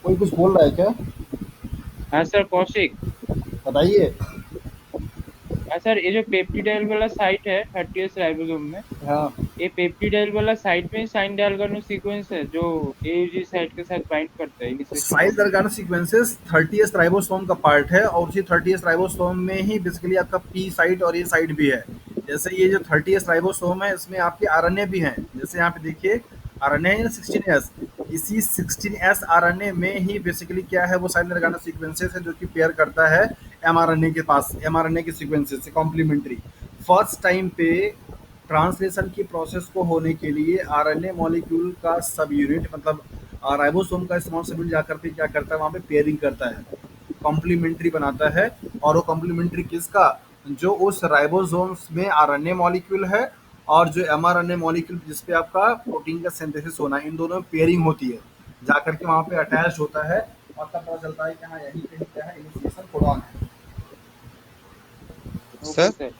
कोई कुछ बोल रहा है क्या, हाँ सर कौशिक। बताइए। हाँ सर, ये जो पेप्टिडाइल वाला साइट है 30th राइबोसोम में, हाँ, ये पेप्टिडाइल वाला साइट में साइन डायगोनल सीक्वेंस है जो एयूजी साइट के साथ बाइंड करता है इनिशिएशन साइल प्रोटीन। दरगानो सीक्वेंसेस 30th राइबोसोम का पार्ट है और उसी 30th राइबोसोम में ही बेसिकली आपका पी साइट और ये साइट भी है। जैसे ये जो 30th राइबोसोम है, इसमें आपके आरएनए भी हैं, जैसे यहाँ पे देखिए आरएनए है 16S, इसी 16S आरएनए में ही बेसिकली क्या है, वो साइल दरगानो सीक्वेंसेस है जो कि पेयर करता है एमआरएनए के पास, एमआरएनए के सीक्वेंसेस से कॉम्प्लीमेंट्री। फर्स्ट टाइम पे ट्रांसलेशन की प्रोसेस को होने के लिए आरएनए मॉलिक्यूल का सब यूनिट मतलब राइबोसोम का स्मॉल सब यूनिट जाकर के क्या करता है, वहाँ पे पेयरिंग करता है, कॉम्प्लीमेंट्री बनाता है। और वो कॉम्प्लीमेंट्री किसका, जो उस राइबोसोम्स में आरएनए मॉलिक्यूल है और जो एमआरएनए मॉलिक्यूल जिसपे आपका प्रोटीन का सिंथेसिस होना है, इन दोनों में पेयरिंग होती है, जाकर के वहाँ पे अटैच होता है और तब पता चलता है कि हाँ यही कहीं क्या है, इनिशिएशन कोडॉन है। Okay sir sir.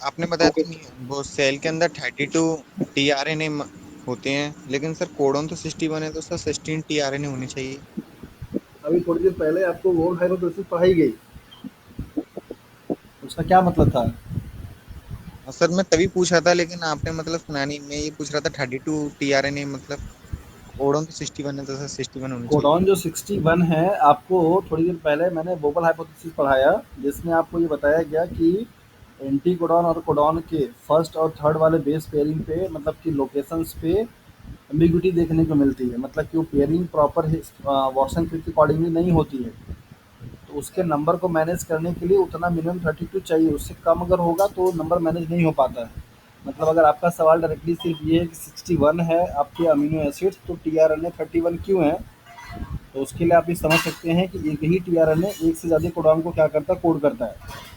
आपने बताया था वो सेल के अंदर 32 टीआरएनए होते हैं, लेकिन सर कोडॉन तो 61 है, तो सर 16 टीआरएनए होने चाहिए। अभी थोड़ी देर पहले आपको वोल हाइपोथेसिस पढ़ाई गई, उसका क्या मतलब था। हाँ सर, मैं तभी पूछ रहा था, लेकिन आपने मतलब सुना नहीं। मैं ये पूछ रहा था 32 टीआरएनए मतलब कोडॉन तो 61 है, तो सर 61 होनी चाहिए। कोडॉन जो 61 है, आपको थोड़ी देर पहले मैंने बोबल हाइपोथेसिस पढ़ाया, जिसमें आपको ये बताया गया कि एंटी कोडॉन और कोडॉन के फर्स्ट और थर्ड वाले बेस पेयरिंग पे मतलब कि लोकेशंस पे एम्बिग्यूटी देखने को मिलती है, मतलब कि वो पेयरिंग प्रॉपर वॉटसन क्रिक के अकॉर्डिंगली नहीं होती है। तो उसके नंबर को मैनेज करने के लिए उतना मिनिमम 32 चाहिए, उससे कम अगर होगा तो नंबर मैनेज नहीं हो पाता है। मतलब अगर आपका सवाल डायरेक्टली सिर्फ ये है कि 61 है आपके अमीनो एसिड्स, तो टी आर एन ए 31 क्यों है, तो उसके लिए आप ये समझ सकते हैं कि एक ही टी आर एन ए एक से ज़्यादा कोडॉन को क्या करता है, कोड करता है।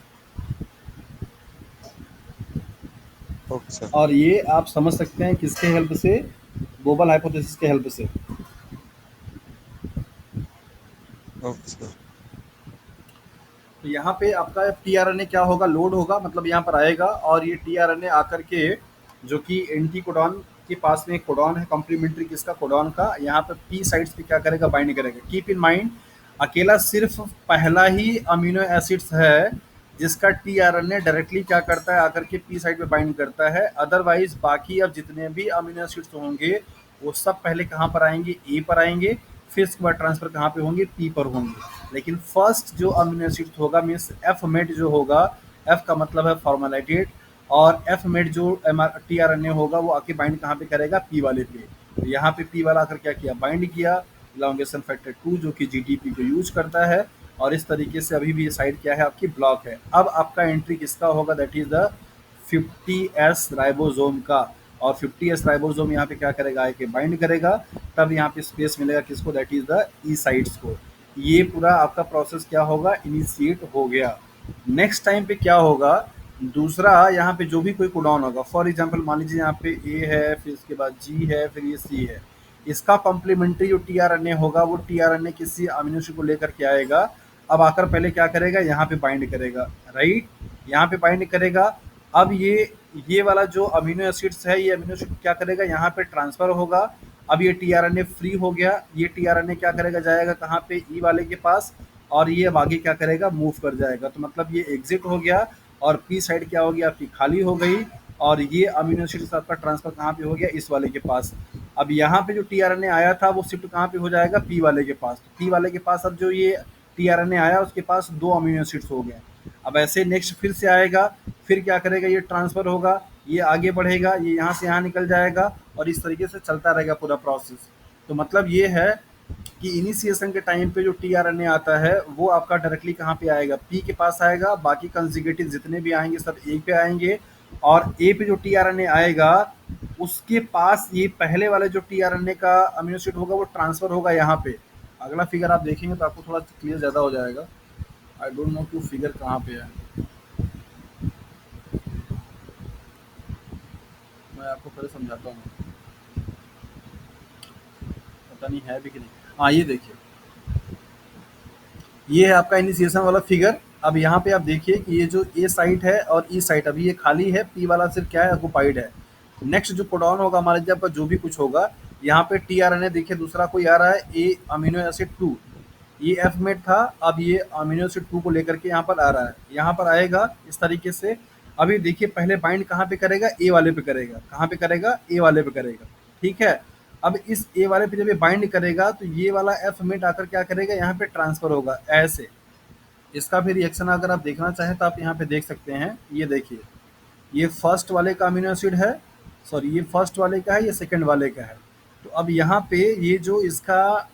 Okay sir. और ये आप समझ सकते हैं किसके हेल्प से, बोबल हाइपोथेसिस के हेल्प से। Okay sir. तो यहाँ पे आपका टी आर एन ए क्या होगा, लोड होगा, मतलब यहाँ पर आएगा और ये टी आर एन ए आकर के जो कि एंटी कोडॉन के पास में एक कोडॉन है कॉम्प्लीमेंट्री किसका, कोडॉन का, यहाँ पे पी साइड्स पे क्या करेगा, बाइंड करेगा। कीप इन माइंड अकेला सिर्फ पहला ही अमीनो एसिड्स है जिसका T R N A directly क्या करता है, आकर के पी साइड पे बाइंड करता है। अदरवाइज बाकी अब जितने भी अमीनो एसिड्स होंगे वो सब पहले कहाँ पर आएंगे, ए पर आएंगे, फिर इसके बाद ट्रांसफर कहाँ पे होंगे, पी पर होंगे। लेकिन फर्स्ट जो अमीनो एसिड होगा मीन्स एफ मेट जो होगा, एफ का मतलब है फॉर्मेलाइटेड, और एफ मेट जो टी आर एन ए होगा वो आके बाइंड कहाँ पे करेगा, पी वाले पे। तो यहाँ पे पी वाला आकर क्या किया, बाइंड किया इलांगेशन फैक्टर 2 जो कि जीटीपी को यूज करता है, और इस तरीके से अभी भी ये साइड क्या है, आपकी ब्लॉक है। अब आपका एंट्री किसका होगा, that is the 50S ribosome का, और 50S राइबोसोम यहाँ पे क्या करेगा, आके बाइंड करेगा, तब यहाँ पे स्पेस मिलेगा किसको, that is the E sides को। ये पूरा आपका प्रोसेस क्या होगा, इनिशिएट हो गया। नेक्स्ट टाइम पे क्या होगा, दूसरा यहाँ पे जो भी कोई कोडॉन होगा, फॉर एग्जांपल मान लीजिए यहाँ पे ए है, फिर इसके बाद जी है, फिर ये सी है, इसका कॉम्प्लीमेंट्री जो टी आर एन ए होगा वो टी आर एन ए किसी अमीनो एसिड को लेकर के आएगा। अब आकर पहले क्या करेगा, यहाँ पे बाइंड करेगा, राइट, यहाँ पे बाइंड करेगा। अब ये वाला जो अमीनो एसिड्स है, ये अमीनो एसिड क्या करेगा, यहाँ पे ट्रांसफर होगा। अब ये T R N A free हो गया, ये टी आर एन ए क्या करेगा, जाएगा कहाँ पे, ई वाले के पास, और ये अब आगे क्या करेगा, मूव कर जाएगा। तो मतलब ये एग्जिट हो गया और पी साइड क्या हो गया, आपकी खाली हो गई, और ये अमीनो एसिड्स आपका ट्रांसफर कहाँ पे हो गया, इस वाले के पास। अब यहाँ पे जो टी आर एन ए आया था वो शिफ्ट कहाँ पे हो जाएगा, पी वाले के पास। तो पी वाले के पास अब जो ये टी आर एन ए आया उसके पास 2 अमीनो एसिड्स हो गए। अब ऐसे नेक्स्ट फिर से आएगा, फिर क्या करेगा, ये ट्रांसफ़र होगा, ये आगे बढ़ेगा, ये यहाँ से यहाँ निकल जाएगा, और इस तरीके से चलता रहेगा पूरा प्रोसेस। तो मतलब ये है कि इनिशिएशन के टाइम पे जो टी आर एन ए आता है वो आपका डायरेक्टली कहाँ पे आएगा, पी के पास आएगा, बाकी कंजिगेटिव जितने भी आएंगे सब ए पे आएंगे, और ए पे जो टी आर एन ए आएगा उसके पास ये पहले वाले जो टी आर एन ए का अमीनो एसिड होगा वो ट्रांसफ़र होगा यहाँ पे। अगला फिगर आप देखेंगे तो आपको थोड़ा क्लियर ज़्यादा हो जाएगा। आई डोंट नो कि फिगर कहाँ पे है। मैं आपको पहले समझाता हूँ, पता नहीं है भी कि नहीं। हाँ, ये देखिए, ये है आपका इनिशिएशन वाला फिगर। अब यहाँ पे आप देखिए कि ये जो ए साइट है और ई साइट अभी ये खाली है, पी वाला सिर्फ क्या है, ऑक्युपाइड है। नेक्स्ट जो कोडॉन होगा, मान लीजिए आपका जो भी कुछ होगा, यहाँ पे टीआरएनए देखिए दूसरा कोई आ रहा है, ए अमीनो एसिड 2, ये एफ मेट था, अब ये अमीनो एसिड 2 को लेकर के यहाँ पर आ रहा है, यहाँ पर आएगा इस तरीके से। अभी देखिए पहले बाइंड कहाँ पे करेगा, ए वाले पे करेगा, कहाँ पे करेगा, ए वाले पे करेगा, ठीक है। अब इस ए वाले पे जब ये बाइंड करेगा तो ये वाला एफ मेट आकर क्या करेगा, यहाँ पे ट्रांसफर होगा ऐसे। इसका भी रिएक्शन अगर आप देखना चाहें तो आप यहाँ पे देख सकते हैं, ये देखिए, ये फर्स्ट वाले का अमीनो एसिड है, सॉरी ये फर्स्ट वाले का है, ये सेकंड वाले का है। तो अब यहाँ पे ये जो इसका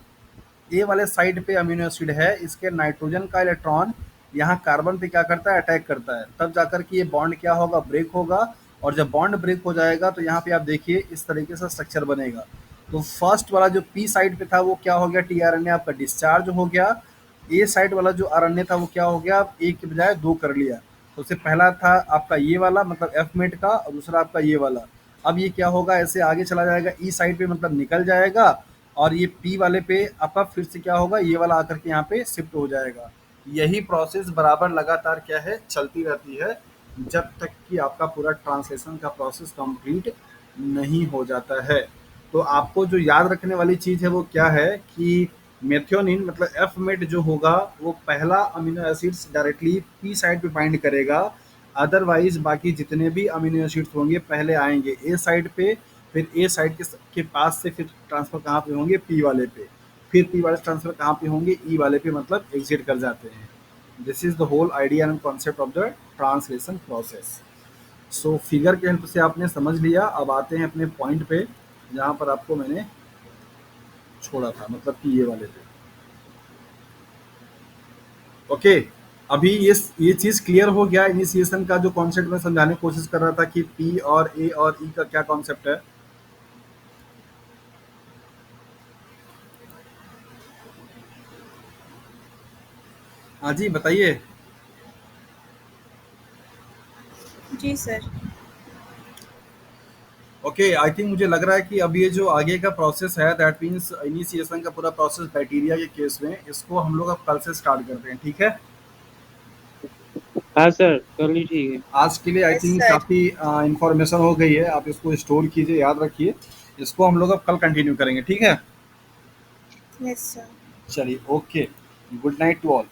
ए वाले साइड पे अमीनो एसिड है, इसके नाइट्रोजन का इलेक्ट्रॉन यहाँ कार्बन पे क्या करता है, अटैक करता है, तब जाकर के ये बॉन्ड क्या होगा, ब्रेक होगा। और जब बॉन्ड ब्रेक हो जाएगा तो यहाँ पे आप देखिए इस तरीके से स्ट्रक्चर बनेगा। तो फर्स्ट वाला जो पी साइड पे था वो क्या हो गया, टीआरएनए आपका डिस्चार्ज हो गया। ए साइड वाला जो आरएनए था वो क्या हो गया, एक के बजाय दो कर लिया। तो उससे पहला था आपका ये वाला, मतलब एफ मेट का, और दूसरा आपका ये वाला। अब ये क्या होगा, ऐसे आगे चला जाएगा, ई साइड पे मतलब निकल जाएगा, और ये पी वाले पे आपका फिर से क्या होगा, ये वाला आकर के यहाँ पे शिफ्ट हो जाएगा। यही प्रोसेस बराबर लगातार क्या है, चलती रहती है, जब तक कि आपका पूरा ट्रांसलेशन का प्रोसेस कंप्लीट नहीं हो जाता है। तो आपको जो याद रखने वाली चीज़ है वो क्या है कि मेथियोनिन मतलब एफ मेट जो होगा वो पहला amino acids directly P side पे बाइंड करेगा, अदरवाइज बाकी जितने भी अमीनो एसिड्स होंगे पहले आएंगे ए साइड पे, फिर ए साइड के पास से फिर ट्रांसफर कहाँ पे होंगे, पी वाले पे, फिर पी वाले ट्रांसफर कहाँ पे होंगे, ई वाले पे, मतलब एग्जिट कर जाते हैं। This is the whole idea and concept of the translation process. So figure के हेल्प से आपने समझ लिया। अब आते हैं अपने पॉइंट पे जहाँ पर आपको मैंने छोड़ा था, मतलब कि ये वाले पे। ओके, अभी ये चीज़ क्लियर हो गया, इनिशिएशन का जो कॉन्सेप्ट मैं समझाने की कोशिश कर रहा था कि पी और ए और ई का क्या कॉन्सेप्ट है। हाँ जी, बताइए। जी सर। ओके, आई थिंक मुझे लग रहा है कि अब ये जो आगे का प्रोसेस है, दैट मीन्स इनिशिएशन का पूरा प्रोसेस बैक्टीरिया के केस में, इसको हम लोग अब कल से स्टार्ट करते हैं, ठीक है। हाँ सर, चलिए ठीक है। आज के लिए आई Yes, थिंक sir. काफ़ी इंफॉर्मेशन हो गई है, आप इसको स्टोर कीजिए, याद रखिए। इसको हम लोग अब कल कंटिन्यू करेंगे, ठीक है। Yes sir. चलिए, okay, good night to all.